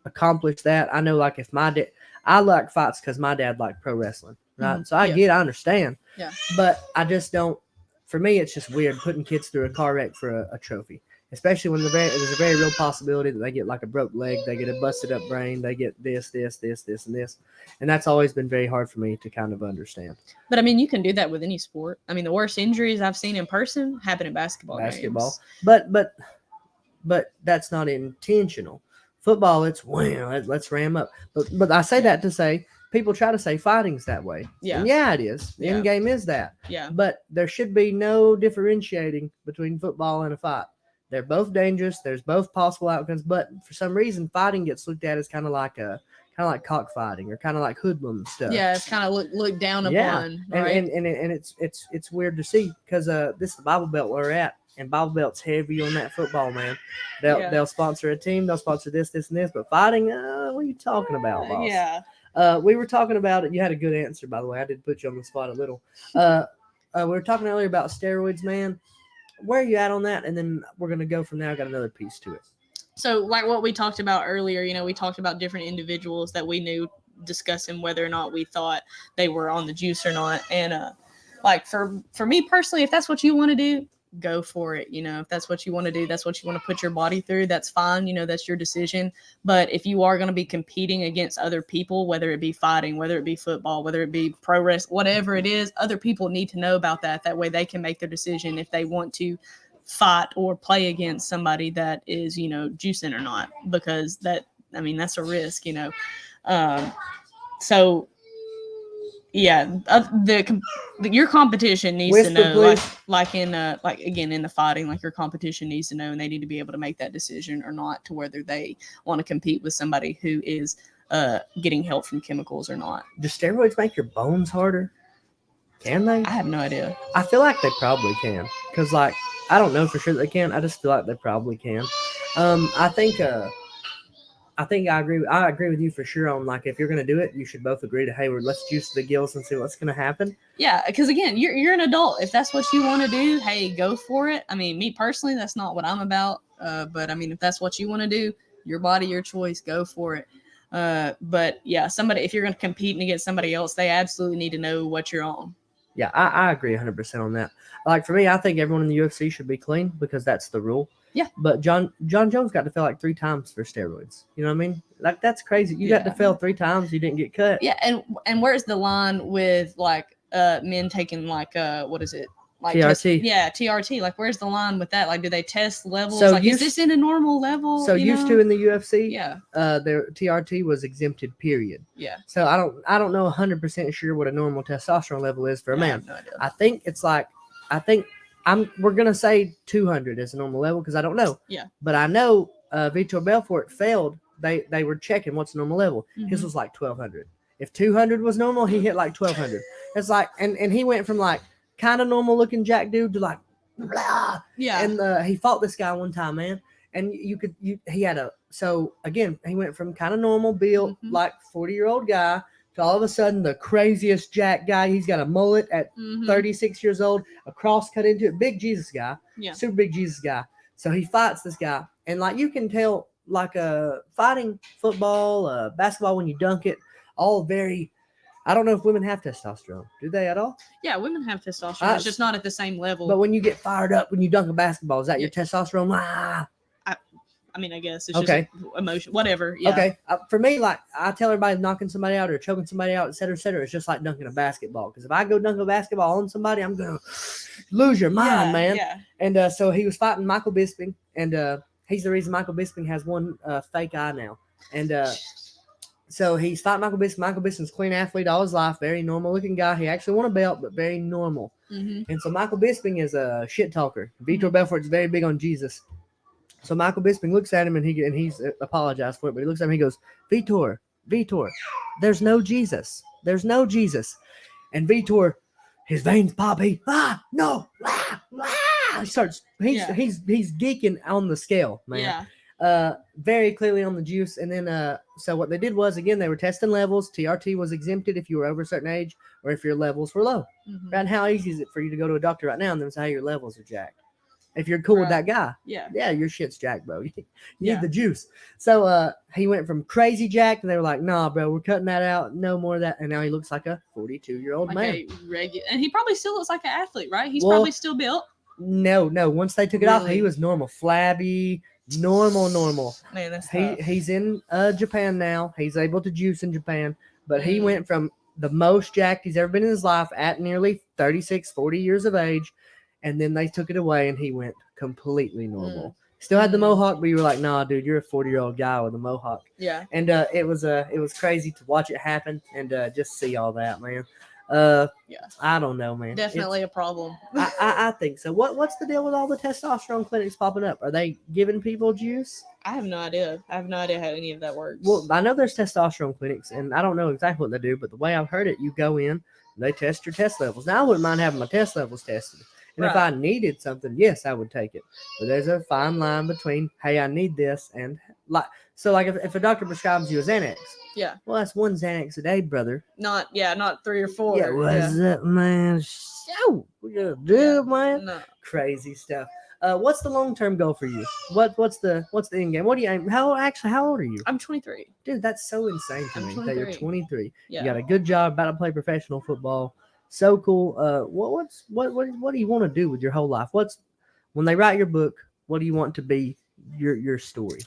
accomplish that. I know, like, if my dad, I like fights because my dad liked pro wrestling, right? So I understand. Yeah. But I just don't. For me, it's just weird putting kids through a car wreck for a trophy. Especially when there's a very real possibility that they get like a broke leg, they get a busted up brain, they get this, and this. And that's always been very hard for me to kind of understand. But I mean, you can do that with any sport. I mean, the worst injuries I've seen in person happen in basketball games. But that's not intentional. Football, it's let's ram up. But I say that to say people try to say fighting's that way. Yeah. And yeah, it is. The end game is that. Yeah. But there should be no differentiating between football and a fight. They're both dangerous. There's both possible outcomes, but for some reason, fighting gets looked at as kind of like cockfighting or kind of like hoodlum stuff. Yeah, it's kind of looked down upon. Right? And it's weird to see because this is the Bible Belt we're at, and Bible Belt's heavy on that football, man. They'll sponsor a team, they'll sponsor this, and this, but fighting, what are you talking about, boss? Yeah. We were talking about it. You had a good answer, by the way. I did put you on the spot a little. We were talking earlier about steroids, man. Where are you at on that? And then we're going to go from there. I got another piece to it. So like what we talked about earlier, we talked about different individuals that we knew, discussing whether or not we thought they were on the juice or not. And like for me personally, if that's what you want to do, go for it. If that's what you want to do, that's what you want to put your body through, that's fine. That's your decision. But if you are going to be competing against other people, whether it be fighting, whether it be football, whether it be pro wrestling, whatever it is, other people need to know about that. That way they can make their decision if they want to fight or play against somebody that is, juicing or not, because that's a risk, so yeah, your competition needs Whisper, to know, please. like in the fighting, like your competition needs to know, and they need to be able to make that decision or not, to whether they want to compete with somebody who is getting help from chemicals or not. Do steroids make your bones harder? Can they? I have no idea. I feel like they probably can, because like I don't know for sure they can. I just feel like they probably can. I think I agree. I agree with you for sure on, like, if you're gonna do it, you should both agree to, hey, let's juice the gills and see what's gonna happen. Yeah, because again, you're an adult. If that's what you want to do, hey, go for it. Me personally, that's not what I'm about. But if that's what you want to do, your body, your choice, go for it. But yeah, if you're gonna compete against somebody else, they absolutely need to know what you're on. Yeah, I agree 100% on that. Like, for me, I think everyone in the UFC should be clean, because that's the rule. Yeah. But John Jones got to fail like 3 times for steroids. You know what I mean? Like, that's crazy. You got to fail 3 times. You didn't get cut. Yeah, and where's the line with like men taking like what is it? Like TRT. TRT. Like, where's the line with that? Like, do they test levels? So is this in a normal level? So used to in the UFC, their TRT was exempted. Period. Yeah. So I don't know 100% sure what a normal testosterone level is for a man. I have no idea. I think it's like we're gonna say 200 is a normal level, because I don't know. Yeah. But I know Vitor Belfort failed. They were checking what's the normal level. Mm-hmm. His was like 1200. If 200 was normal, he hit like 1200. It's like, and he went from like kind of normal looking jack dude to like blah. Yeah. And he fought this guy one time, man. And he had so again, he went from kind of normal built, Mm-hmm. like 40-year-old guy, to all of a sudden the craziest jack guy. He's got a mullet at 36 years old, a cross cut into it, big Jesus guy, super big Jesus guy. So he fights this guy, and like you can tell, like fighting, football, basketball, when you dunk it, all very. I don't know if women have testosterone. Do they at all? Yeah, women have testosterone. It's just not at the same level. But when you get fired up when you dunk a basketball, is that your testosterone? I guess it's just emotion, whatever. Yeah. Okay. For me, like, I tell everybody knocking somebody out or choking somebody out, et cetera, it's just like dunking a basketball. Because if I go dunk a basketball on somebody, I'm going to lose your mind, man. Yeah. And so he was fighting Michael Bisping, and he's the reason Michael Bisping has one fake eye now. And so he's fighting Michael Bisping. Michael Bisping's a clean athlete all his life, very normal-looking guy. He actually won a belt, but very normal. Mm-hmm. And so Michael Bisping is a shit talker. Vitor Belfort's very big on Jesus. So Michael Bisping looks at him, and he's apologized for it, but he looks at him and he goes, Vitor, there's no Jesus. There's no Jesus. And Vitor, his veins pop. He, no. He starts, he's geeking on the scale, man. Yeah. Very clearly on the juice. And then, so what they did was, again, they were testing levels. TRT was exempted if you were over a certain age or if your levels were low. Mm-hmm. Right? And how easy is it for you to go to a doctor right now and then say, hey, your levels are jacked? If you're cool with that guy, your shit's jacked, bro. You need the juice. So he went from crazy jacked, and they were like, nah, bro, we're cutting that out. No more of that. And now he looks like a 42-year-old man. And he probably still looks like an athlete, right? He's probably still built. No. Once they took it off, he was normal, flabby, normal. Man, that's he's in Japan now. He's able to juice in Japan, but he went from the most jacked he's ever been in his life at nearly 36, 40 years of age. And then they took it away, and he went completely normal. Still had the mohawk, but you were like, nah, dude, you're a 40-year-old guy with a mohawk. Yeah. And it was crazy to watch it happen and just see all that, man. I don't know, man. Definitely a problem. I think so. What's the deal with all the testosterone clinics popping up? Are they giving people juice? I have no idea. I have no idea how any of that works. Well, I know there's testosterone clinics, and I don't know exactly what they do, but the way I've heard it, you go in, they test your test levels. Now, I wouldn't mind having my test levels tested. And if I needed something, yes, I would take it. But there's a fine line between, hey, I need this, and if a doctor prescribes you a Xanax, well, that's 1 Xanax a day, brother. Not 3 or 4. Yeah, what's up, man? So we gonna do, man. No. Crazy stuff. What's the long-term goal for you? What's the end game? What do you aim? How old are you? I'm 23. Dude, that's so insane to me that you're 23. Yeah. You got a good job, about to play professional football. So cool. What do you want to do with your whole life? when they write your book, what do you want to be your story?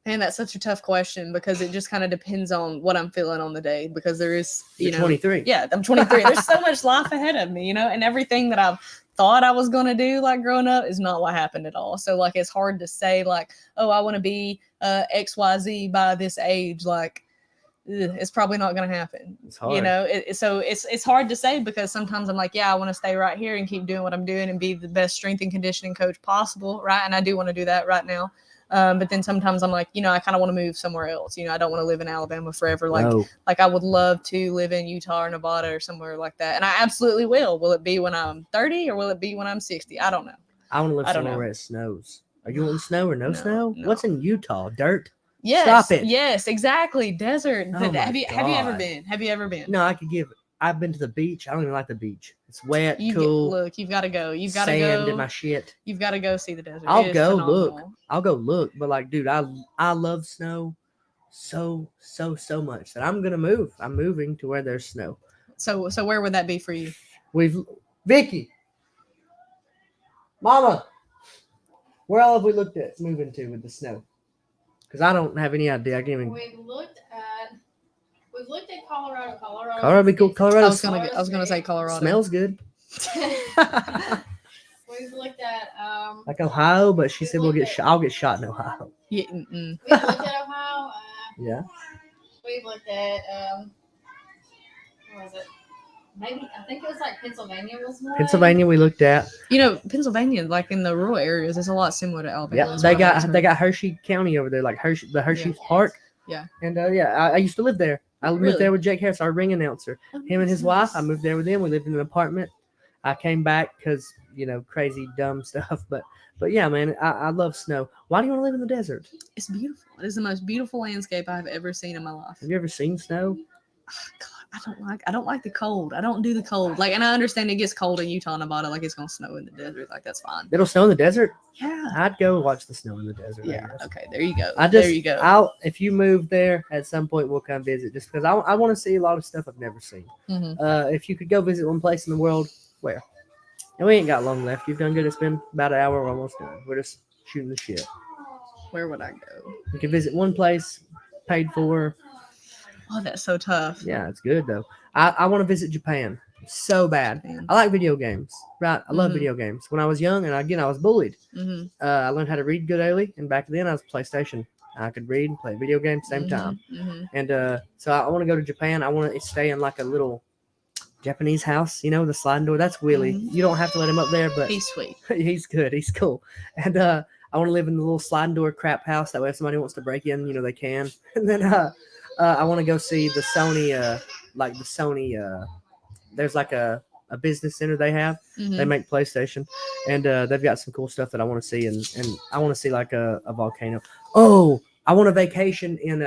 Man, that's such a tough question because it just kind of depends on what I'm feeling on the day. Because there is, You're 23. Yeah, I'm 23. There's so much life ahead of me, and everything that I've thought I was gonna do like growing up is not what happened at all. So like it's hard to say like, oh, I want to be XYZ by this age. Like it's probably not gonna happen. It's hard. So it's hard to say because sometimes I'm like, yeah, I want to stay right here and keep doing what I'm doing and be the best strength and conditioning coach possible, right? And I do want to do that right now. But then sometimes I'm like, I kind of want to move somewhere else. I don't want to live in Alabama forever. Like I would love to live in Utah or Nevada or somewhere like that. And I absolutely will. Will it be when I'm 30 or will it be when I'm 60? I don't know. I want to live I don't somewhere know. where it snows. Are you wanting snow or no No, snow? no. What's in Utah? Dirt? Yes. Stop it. Yes, exactly. Desert. Oh my have you ever God. been? Have you ever been? No, I've been to the beach. I don't even like the beach. It's wet, You've cool. You've got to go. You've got to Sand go. in my shit. You've got to go see the desert. I'll It is go phenomenal. look. But like, dude, I love snow so much that I'm gonna move. I'm moving to where there's snow. So where would that be for you? Vicky, Mama, where all have we looked at moving to with the snow? Because I don't have any idea. I can't even. We've looked at Colorado. Colorado be cool. Colorado I was gonna say Colorado. smells good. We've looked at Like Ohio, but she said I'll get shot in Ohio. Yeah, we've looked at Ohio. Yeah. We've looked at what was it? Maybe I think it was like Pennsylvania was one. Pennsylvania we looked at. Pennsylvania, like in the rural areas, is a lot similar to Alabama. Yeah, That's they what I've got heard. Hershey County over there, like the Hershey Yeah. Park. Yeah. And I used to live there. I lived Really? there with Jake Harris, our ring announcer. Oh, Him and his nice. wife. I moved there with them. We lived in an apartment. I came back because crazy dumb stuff. But yeah, man, I love snow. Why do you want to live in the desert? It's beautiful. It is the most beautiful landscape I've ever seen in my life. Have you ever seen snow? God, I don't like the cold. I don't do the cold. Like, and I understand it gets cold in Utah and Nevada, like it's gonna snow in the desert. Like that's fine. It'll snow in the desert. Yeah. I'd go watch the snow in the desert. I Yeah. guess. Okay. There you go. there you go. If you move there at some point, we'll come visit. Just because I want to see a lot of stuff I've never seen. Mhm. If you could go visit one place in the world, where? And we ain't got long left. You've done good. It's been about an hour. We're almost done. We're just shooting the shit. Where would I go? You can visit one place, paid for. Oh, that's so tough. Yeah, it's good though. I want to visit Japan so bad. Man. I like video games, right? I love Mhm. video games. When I was young, and again, I was bullied. Mm-hmm. I learned how to read good early, and back then I was PlayStation. I could read and play video games same time. Mm-hmm. And so I want to go to Japan. I want to stay in like a little Japanese house, the sliding door. That's Willie. Mhm. You don't have to let him up there, but He's sweet. he's good. He's cool. And I want to live in the little sliding door crap house. That way, if somebody wants to break in, they can. And then I want to go see the Sony, there's like a business center they have. Mhm. They make PlayStation, and they've got some cool stuff that I want to see. And I want to see like a volcano. Oh, I want a vacation in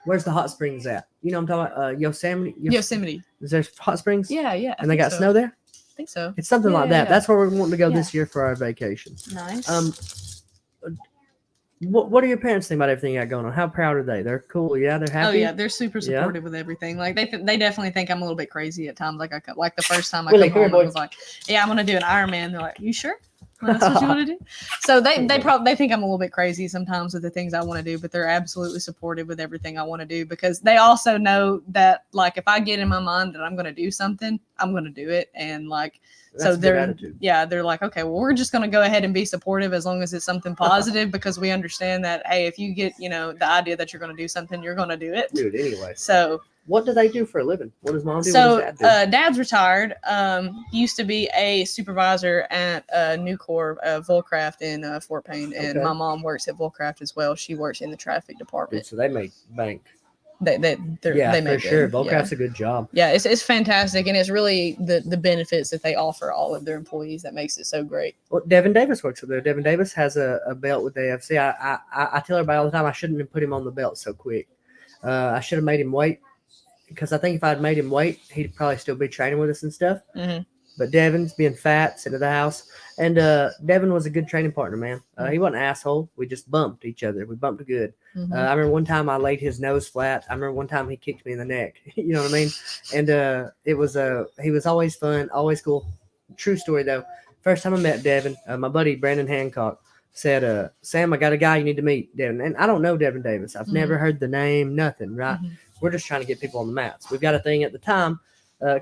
where's the hot springs at? I'm talking about Yosemite. Yosemite. Is there hot springs? Yeah, yeah. And they got snow there? I think so. It's something like that. Yeah. That's where we're wanting to go Yeah. this year for our vacation. Nice. What do your parents think about everything you got going on? How proud are they? They're cool. Yeah, they're happy. Oh yeah, they're super Yeah. supportive with everything. Like they definitely think I'm a little bit crazy at times. Like the first time I Willie, come come here, home, I boy. was like, "Yeah, I'm gonna do an Ironman." They're like, "You sure? Well, that's what you want to do?" So they think I'm a little bit crazy sometimes with the things I want to do, but they're absolutely supportive with everything I want to do because they also know that like if I get in my mind that I'm gonna do something, I'm gonna do it, and like. That's So a good they're attitude. they're like, okay, well, we're just going to go ahead and be supportive as long as it's something positive because we understand that, hey, if you get, the idea that you're going to do something, you're going to do it. Dude, anyway. So, What do they do for a living? What does mom do? so What does dad do? Dad's retired. He used to be a supervisor at Nucor Volcraft in Fort Payne, and Okay. my mom works at Volcraft as well. She works in the traffic Dude, department. so they make bank. They Yeah, make for sure. good. Yeah. Volcraft's a good job. Yeah, it's fantastic, and it's really the benefits that they offer all of their employees that makes it so great. Well, Devin Davis works with there. Devin Davis has a belt with the AFC. I tell everybody all the time I shouldn't have put him on the belt so quick. I should have made him wait because I think if I'd made him wait, he'd probably still be training with us and stuff. Mm-hmm. But Devin's being fat, sitting at the house. And Devin was a good training partner, man. He wasn't an asshole. We just bumped each other. We bumped good. Mm-hmm. I remember one time I laid his nose flat. I remember one time he kicked me in the neck. You know what I mean? And he was always fun, always cool. True story, though. First time I met Devin, my buddy Brandon Hancock said, Sam, I got a guy you need to meet, Devin. And I don't know Devin Davis. I've never heard the name, nothing, right? We're just trying to get people on the mats. We've got a thing at the time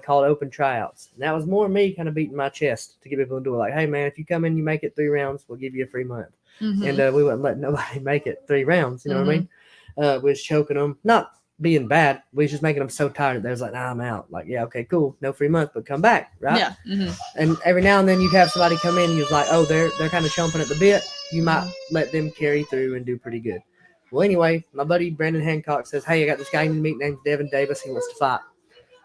called open tryouts. And that was more me kind of beating my chest to get people to do it. Like, hey, man, if you come in, you make it 3 rounds, we'll give you a free month. And we wouldn't let nobody make it 3 rounds. You know what I mean? We was choking them. Not being bad. We was just making them so tired that they was like, nah, I'm out. Like, yeah, okay, cool. No free month, but come back, right? Yeah. And every now and then you'd have somebody come in and you're like, oh, they're kind of chomping at the bit. You might let them carry through and do pretty good. Well, anyway, my buddy Brandon Hancock says, hey, I got this guy you need to meet named Devin Davis. He wants to fight.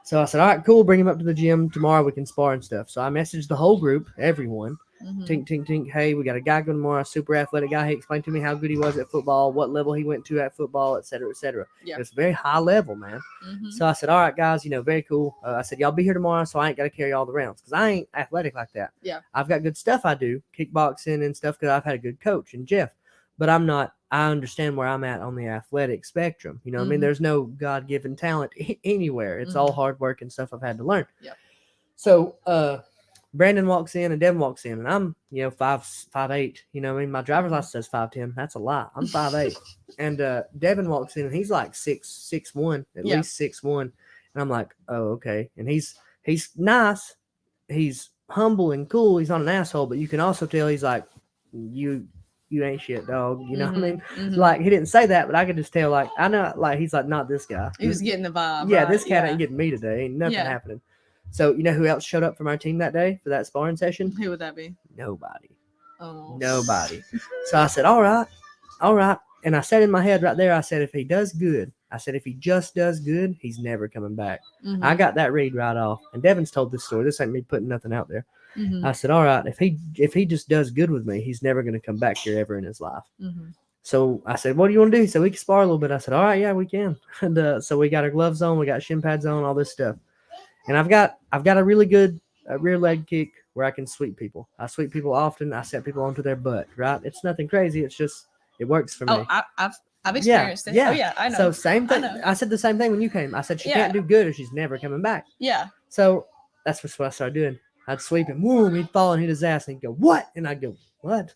So I said, all right, cool. Bring him up to the gym tomorrow. We can spar and stuff. So I messaged the whole group, everyone. Tink, tink, tink. Hey, we got a guy going tomorrow, a super athletic guy. He explained to me how good he was at football, what level he went to at football, et cetera, et cetera. Yeah. It's very high level, man. So I said, all right, guys, very cool. I said, y'all be here tomorrow, so I ain't got to carry all the rounds because I ain't athletic like that. Yeah. I've got good stuff I do, kickboxing and stuff because I've had a good coach and Jeff. But I'm not, I understand where I'm at on the athletic spectrum. You know what I mean? There's no God-given talent anywhere. It's all hard work and stuff I've had to learn. Yeah. So, Brandon walks in and Devin walks in, and I'm, 5'8", you know what I mean? My driver's license says 5'10". That's a lie. I'm 5'8". And Devin walks in and he's like 6'1", at least 6'1". And I'm like, oh, okay. And he's nice. He's humble and cool. He's not an asshole, but you can also tell he's like, you ain't shit, dog. You know what I mean? Like, he didn't say that, but I could just tell, like, I know, like, he's like, not this guy. He was getting the vibe. Yeah, right? this cat ain't getting me today. Ain't nothing happening. So, you know who else showed up from our team that day for that sparring session? Who would that be? Nobody. Oh. Nobody. So I said, all right. And I said in my head right there, I said, if he does good, if he just does good, he's never coming back. I got that read right off. And Devin's told this story. This ain't me putting nothing out there. I said, all right, if he just does good with me, he's never going to come back here ever in his life. So I said, what do you want to do? He said, we can spar a little bit. I said, all right, yeah, we can. And so we got our gloves on, we got shin pads on, all this stuff. And I've got a really good rear leg kick where I can sweep people. I sweep people often. I set people onto their butt, right? It's nothing crazy. It's just, it works for me. Oh, I've experienced it. Yeah. Oh, yeah, I know. So same thing. I said the same thing when you came. I said, she can't do good or she's never coming back. Yeah. So that's what I started doing. I'd sweep him. Boom, he'd fall and hit his ass. And he'd go, what? And I'd go, what?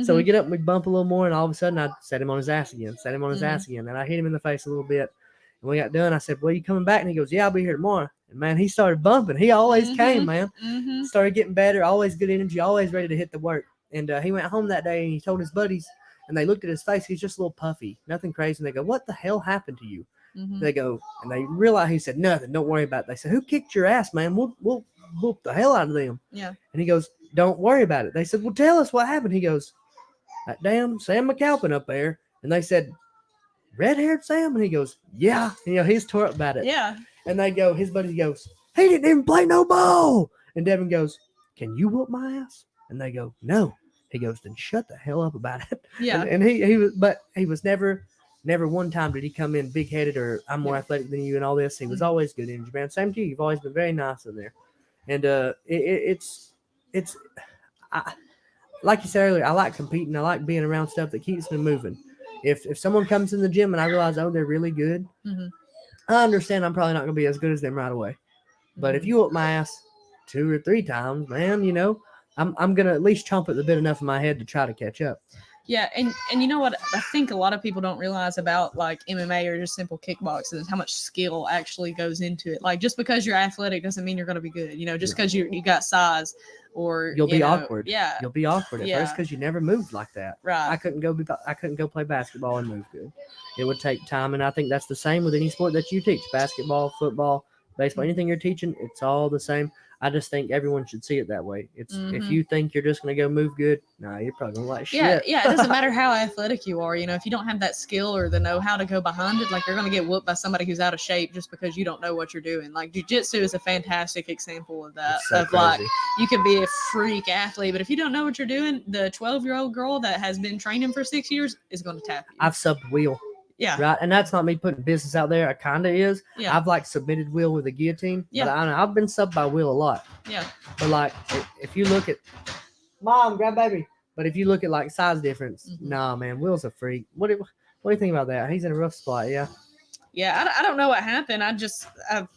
So we get up and we bump a little more. And all of a sudden, I'd set him on his ass again. And I hit him in the face a little bit. And we got done. I said, well, you coming back? And he goes, yeah, I'll be here tomorrow. And, man, he started bumping. He always came, man. Started getting better. Always good energy. Always ready to hit the work. And he went home that day and he told his buddies. And they looked at his face. He's just a little puffy. Nothing crazy. And they go, what the hell happened to you? They go, and they realize he said, nothing. Don't worry about it. They said, who kicked your ass, man? We'll whoop the hell out of them. Yeah. And he goes, don't worry about it. They said, well, tell us what happened. He goes, that damn Sam McAlpin up there. And they said, red-haired Sam? And he goes, yeah. And, he's tore up about it. Yeah. And they go, his buddy goes, he didn't even play no ball. And Devin goes, can you whoop my ass? And they go, no. He goes, then shut the hell up about it. Yeah. And he was never one time did he come in big-headed or I'm more athletic than you and all this. He was always good energy, man. Same to you. You've always been very nice in there. And it's like you said earlier, I like competing. I like being around stuff that keeps me moving. If someone comes in the gym and I realize, oh, they're really good, I understand I'm probably not going to be as good as them right away. But if you whoop my ass 2 or 3 times, man, I'm going to at least chomp at the bit enough in my head to try to catch up. Yeah, and you know what? I think a lot of people don't realize about like MMA or just simple kickboxing is how much skill actually goes into it. Like just because you're athletic doesn't mean you're going to be good. Just because you got size or you'll be awkward. Yeah, you'll be awkward at first because you never moved like that. Right. I couldn't go play basketball and move good. It would take time, and I think that's the same with any sport that you teach: basketball, football, baseball, anything you're teaching. It's all the same. I just think everyone should see it that way. It's if you think you're just going to go move good, you're probably going to like shit. Yeah, it doesn't matter how athletic you are. If you don't have that skill or the know-how to go behind it, like you're going to get whooped by somebody who's out of shape just because you don't know what you're doing. Like jiu-jitsu is a fantastic example of that. So like you could be a freak athlete, but if you don't know what you're doing, the 12-year-old girl that has been training for 6 years is going to tap you. I've subbed Will. Yeah. Right. And that's not me putting business out there. It kind of is. Yeah. I've like submitted Will with a guillotine. Yeah. But I've been subbed by Will a lot. Yeah. But like, if you look at mom, grab baby. But if you look at like size difference, nah, man, Will's a freak. What do you think about that? He's in a rough spot. Yeah. Yeah, I don't know what happened. I've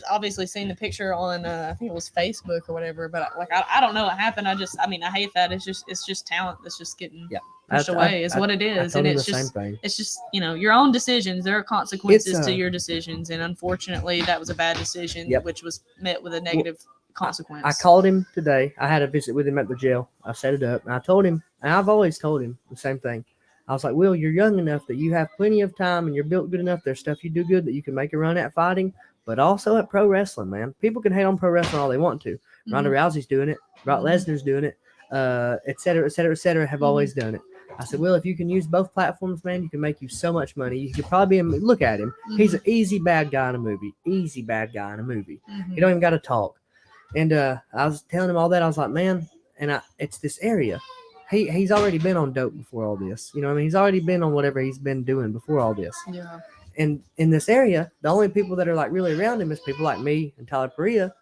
obviously seen the picture on I think it was Facebook or whatever, but I don't know what happened. I hate that. It's just talent that's just getting Yeah. pushed away is what it I is, told and him it's the same just thing. it's just your own decisions. There are consequences It's, to your decisions, and unfortunately, that was a bad decision, Yep. which was met with a negative consequence. I called him today. I had a visit with him at the jail. I set it up, and I told him, and I've always told him the same thing. I was like, Will, you're young enough that you have plenty of time and you're built good enough. There's stuff you do good that you can make a run at fighting, but also at pro wrestling, man. People can hate on pro wrestling all they want to. Ronda Rousey's doing it. Brock Lesnar's doing it. Et cetera, et cetera, et cetera, have always done it. I said, Will, if you can use both platforms, man, you can make you so much money. You could probably be look at him. He's an easy bad guy in a movie. Easy bad guy in a movie. He don't even got to talk. And I was telling him all that. I was like, man, and it's this area. He's already been on dope before all this. You know what I mean? He's already been on whatever he's been doing before all this. Yeah. And in this area, the only people that are like really around him is people like me and Tyler Perea.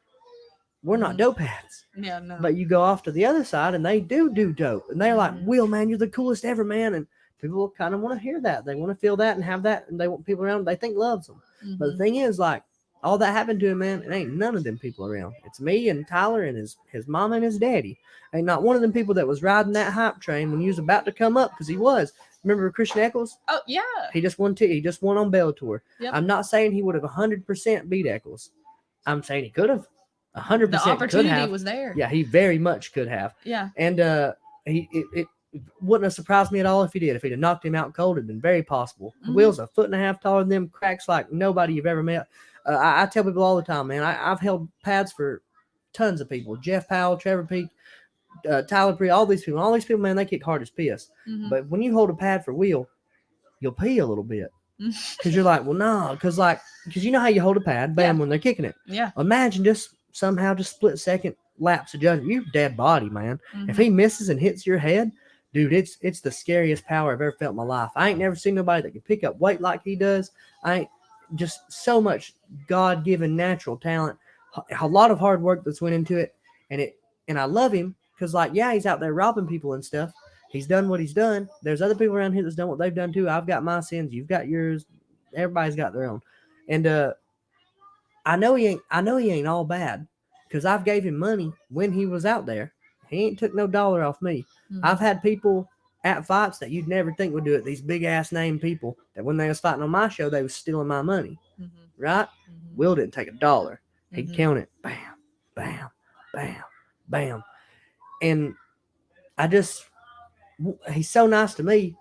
We're not dope heads. Yeah, no. But you go off to the other side and they do dope. And they're like, Will, man, you're the coolest ever, man. And people kind of want to hear that. They want to feel that and have that. And they want people around them they think loves them. But the thing is, like, all that happened to him, man, it ain't none of them people around. It's me and Tyler and his mama and his daddy. Ain't not one of them people that was riding that hype train when he was about to come up, because he was. Remember Christian Eccles? Oh, yeah. He just won on Bellator. Yep. I'm not saying he would have 100% beat Eccles. I'm saying he could have. 100% The could opportunity have. was there. Yeah, he very much could have. Yeah. And it wouldn't have surprised me at all if he did. If he'd have knocked him out cold, it'd been very possible. Will's a 1.5 feet taller than them, cracks like nobody you've ever met. I tell people all the time, man, I've held pads for tons of people. Jeff Powell, Trevor Peak, Tyler Perea, all these people, man, they kick hard as piss. But when you hold a pad for Will, you'll pee a little bit. Because you're like, well, no, because you know how you hold a pad, bam, when they're kicking it. Yeah. Imagine just split second lapse of judgment. You're dead body, man. If he misses and hits your head, dude, it's the scariest power I've ever felt in my life. I ain't never seen nobody that can pick up weight like he does. I ain't just so much God-given natural talent, a lot of hard work that's went into it, and I love him because, like, yeah, he's out there robbing people and stuff. He's done what he's done. There's other people around here that's done what they've done too. I've got my sins. You've got yours. Everybody's got their own. And I know he ain't all bad because I've gave him money when he was out there. He ain't took no dollar off me. I've had people at fights that you'd never think would do it. These big ass name people that when they was fighting on my show, they was stealing my money. Right? Will didn't take a dollar. He'd count it. Bam, bam, bam, bam. And he's so nice to me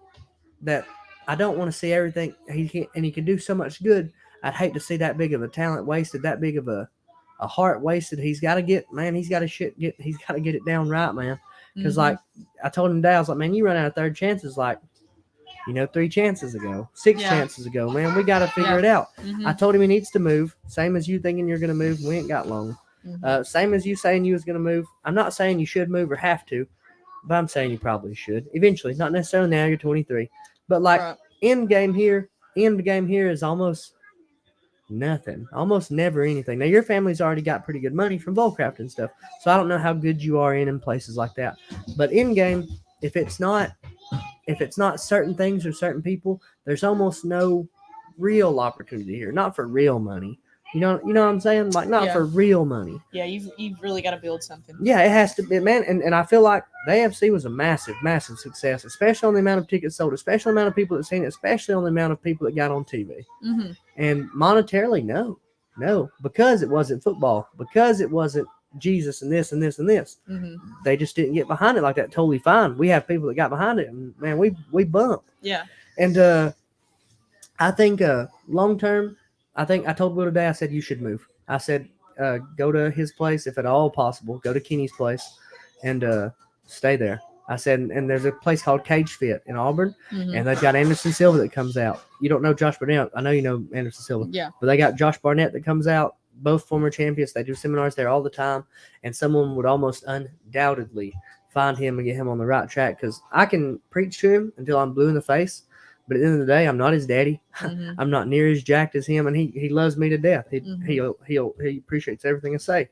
that I don't want to see everything he can do so much good. I'd hate to see that big of a talent wasted, that big of a heart wasted. He's got to get it down right, man. Because like I told him today, I was like, man, you run out of third chances, like 3 chances ago, 6 chances ago, man. We got to figure it out. I told him he needs to move. Same as you thinking you're going to move. We ain't got long. Same as you saying you was going to move. I'm not saying you should move or have to, but I'm saying you probably should eventually. Not necessarily now. You're 23, but like end game here is almost nothing, almost never anything. Now your family's already got pretty good money from Volcraft and stuff, so I don't know how good you are in places like that. But in game, if it's not certain things or certain people, there's almost no real opportunity here. Not for real money. You know what I'm saying? Like not for real money. Yeah, you've really got to build something. Yeah, it has to be, man. And I feel like the AFC was a massive, massive success, especially on the amount of tickets sold, especially on the amount of people that seen it, especially on the amount of people that got on TV. And monetarily, no, because it wasn't football, because it wasn't Jesus and this and this and this. They just didn't get behind it like that. Totally fine. We have people that got behind it, and man, we bump. Yeah. And I think long term, I told Will today, I said you should move. I said go to his place if at all possible. Go to Kenny's place and stay there. I said, and there's a place called Cage Fit in Auburn, and they've got Anderson Silva that comes out. You don't know Josh Barnett. I know you know Anderson Silva. Yeah. But they got Josh Barnett that comes out, both former champions. They do seminars there all the time, and someone would almost undoubtedly find him and get him on the right track because I can preach to him until I'm blue in the face. But at the end of the day, I'm not his daddy. I'm not near as jacked as him, and he loves me to death. He appreciates everything I say.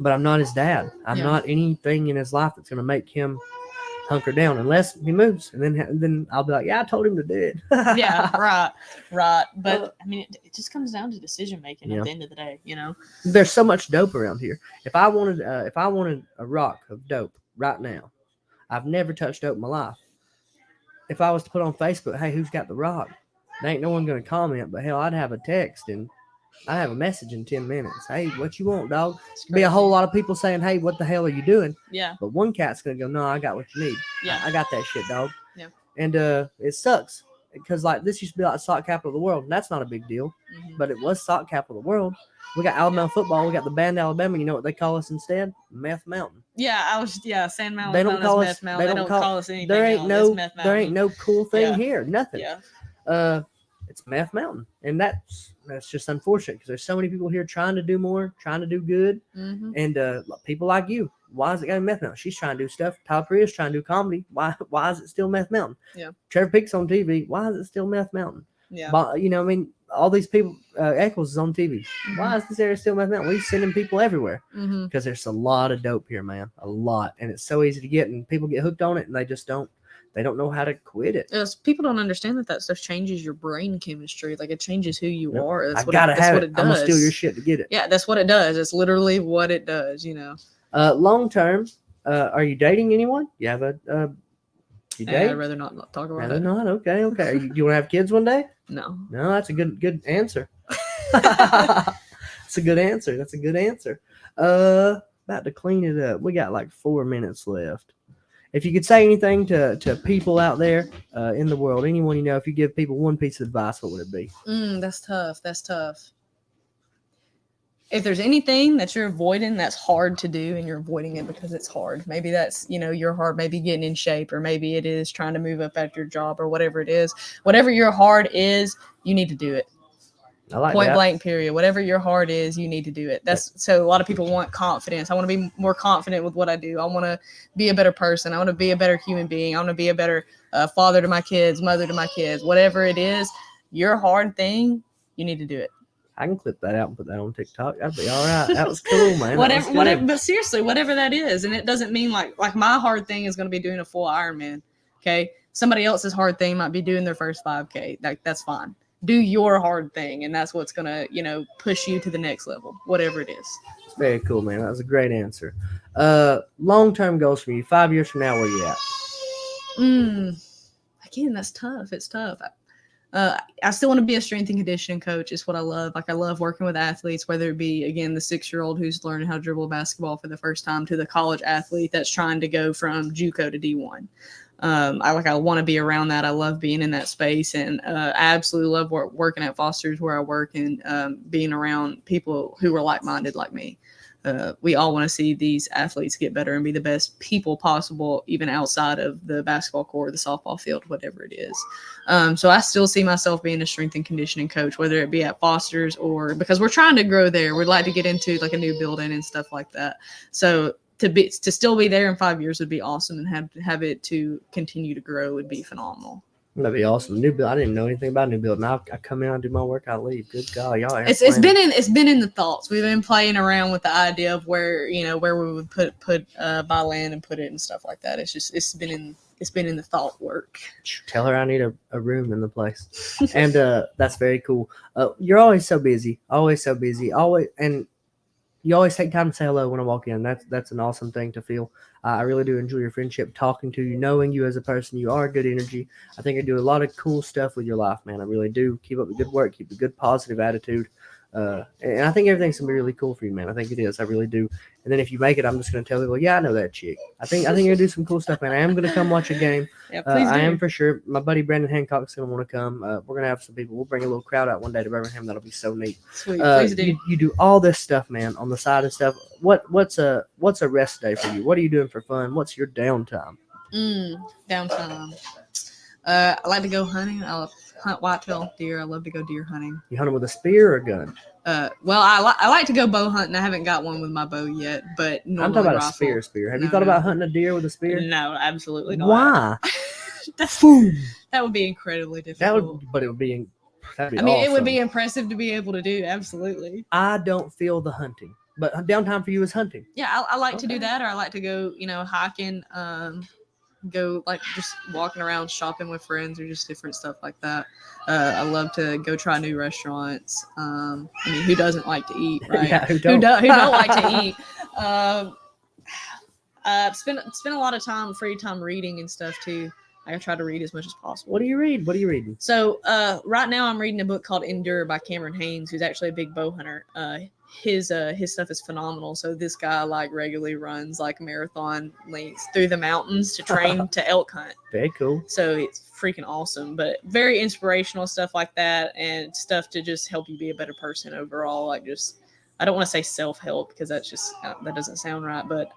But I'm not his dad. I'm not anything in his life that's going to make him hunker down unless he moves, and then I'll be like, yeah, I told him to do it. Yeah, right. But I mean, it just comes down to decision making Yeah. at the end of the day, you know. There's so much dope around here. If I wanted a rock of dope right now, I've never touched dope in my life. If I was to put on Facebook, hey, who's got the rock? There ain't no one gonna comment, but hell, I'd have a text and I have a message in 10 minutes. Hey, what you want, dog? It's Be a whole crazy. lot of people saying, hey, what the hell are you doing? Yeah, But one cat's gonna go, no, I got what you need. yeah. I got that shit, dog. Yeah. And it sucks because like this used to be like sock capital of the world, and that's not a big deal. Mhm. But it was sock capital of the world. We got Alabama football. We got the band Alabama. You know what they call us instead? Meth Mountain. Sand Mountain. They don't call us. Meth Mountain. They don't call us anything There ain't else. no. It's Meth There ain't Mountain. no cool thing Yeah. here. Nothing. Yeah. It's Meth Mountain, and that's just unfortunate because there's so many people here trying to do more, trying to do good, Mm-hmm. and people like you. Why is it got to be Meth Mountain? She's trying to do stuff. Tyler Priya's trying to do comedy. Why is it still Meth Mountain? Yeah. Trevor Peak's on TV. Why is it still Meth Mountain? Yeah. But, you know, I mean, all these people. Eccles is on TV. Why is this area still Meth Mountain? We're sending people everywhere Mm-hmm. because there's a lot of dope here, man. A lot, and it's so easy to get, and people get hooked on it, and they just don't. They don't know how to quit it. People don't understand that stuff changes your brain chemistry. Like it changes who you Yep. are. That's I what gotta that's have what it. it does. I'm gonna steal your shit to get it. Yeah, that's what it does. It's literally what it does. You know. Long term, are you dating anyone? You have a you date? I'd rather not talk about Rather it. not. Okay. Do you want to have kids one day? No. No, that's a good answer. That's a good answer. That's a good answer. About to clean it up. We got like 4 minutes left. If you could say anything to people out there in the world, anyone you know, if you give people one piece of advice, what would it be? That's tough. That's tough. If there's anything that you're avoiding that's hard to do and you're avoiding it because it's hard, maybe that's, you're hard, maybe getting in shape, or maybe it is trying to move up at your job, or whatever it is. Whatever your hard is, you need to do it. I like Point that. blank, period. Whatever your heart is, you need to do it. So a lot of people want confidence. I want to be more confident with what I do. I want to be a better person. I want to be a better human being. I want to be a better father to my kids, mother to my kids. Whatever it is, your hard thing, you need to do it. I can clip that out and put that on TikTok. That'd be all right. That was cool, man. Whatever. But seriously, whatever that is, and it doesn't mean like my hard thing is going to be doing a full Ironman. Okay, somebody else's hard thing might be doing their first 5K. That's fine. Do your hard thing, and that's what's gonna, push you to the next level, whatever it is. It's very cool, man. That was a great answer. Long-term goals for you. 5 years from now, where you at? Again, that's tough. It's tough. I still want to be a strength and conditioning coach. Is what I love. Like I love working with athletes, whether it be again the 6-year-old who's learning how to dribble a basketball for the first time to the college athlete that's trying to go from JUCO to D1. I want to be around that. I love being in that space, and I absolutely love working at Foster's where I work, and being around people who are like-minded like me. We all want to see these athletes get better and be the best people possible, even outside of the basketball court, the softball field, whatever it is. So I still see myself being a strength and conditioning coach, whether it be at Foster's or because we're trying to grow there. We'd like to get into like a new building and stuff like that. So to still be there in 5 years would be awesome, and have it to continue to grow would be phenomenal. That'd be awesome. New build. I didn't know anything about new building. I come in, I do my work, I leave. Good God, y'all. It's been in the thoughts. We've been playing around with the idea of where we would buy land and put it and stuff like that. It's been in the thought work. Tell her I need a room in the place, and that's very cool. You're always so busy, and you always take time to say hello when I walk in. That's an awesome thing to feel. I really do enjoy your friendship, talking to you, knowing you as a person. You are a good energy. I think I do a lot of cool stuff with your life, man. I really do. Keep up the good work. Keep a good positive attitude. And I think everything's gonna be really cool for you, man. I think it is. I really do. And then if you make it, I'm just gonna tell people, yeah, I know that chick. I think you're gonna do some cool stuff, man. I am gonna come watch a game. Yeah, please do. I am for sure. My buddy Brandon Hancock's gonna want to come. We're gonna have some people. We'll bring a little crowd out one day to Birmingham. That'll be so neat. Sweet, please do. You do all this stuff, man, on the side of stuff. What's a rest day for you? What are you doing for fun? What's your downtime? Downtime. I like to go hunting. I hunt whitetail deer. I love to go deer hunting. You hunting with a spear or a gun? Well, I like to go bow hunting. I haven't got one with my bow yet, but I'm normally talking about rifle. a spear. Have you No, thought no. about hunting a deer with a spear? No, absolutely not. Why? That would be incredibly That difficult. would, but it would be. That'd be I mean, it would awesome. be impressive to be able to do. Absolutely. I don't feel the hunting, but downtime for you is hunting. Yeah, I like to do Okay. that, or I like to go, hiking. go like just walking around shopping with friends or just different stuff like that. I love to go try new restaurants. I mean, who doesn't like to eat, right? Yeah, who Who don't? don't like to eat? Spend a lot of free time reading and stuff too. I try to read as much as possible. What do you read? What are you reading? So right now I'm reading a book called Endure by Cameron Haynes, who's actually a big bow hunter. His stuff is phenomenal. So this guy like regularly runs like marathon lengths through the mountains to train to elk hunt. Very cool. So it's freaking awesome, but very inspirational stuff like that, and stuff to just help you be a better person overall. Like just, I don't want to say self-help because that's just that doesn't sound right, but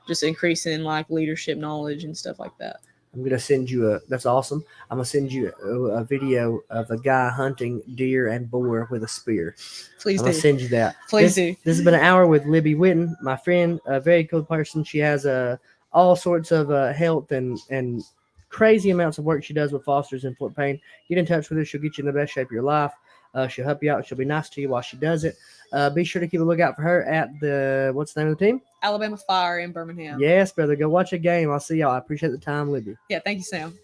just increasing like leadership knowledge and stuff like that. I'm gonna send you that's awesome. I'm gonna send you a video of a guy hunting deer and boar with a spear. Please I'm do. gonna send you that. Please do. This has been an hour with Libby Whitten, my friend, a very cool person. She has all sorts of health and crazy amounts of work she does with fosters in Fort Payne. Get in touch with her. She'll get you in the best shape of your life. She'll help you out. She'll be nice to you while she does it. Be sure to keep a lookout for her at what's the name of the team? Alabama Fire in Birmingham. Yes, brother. Go watch a game. I'll see y'all. I appreciate the time, Libby. Yeah, thank you, Sam.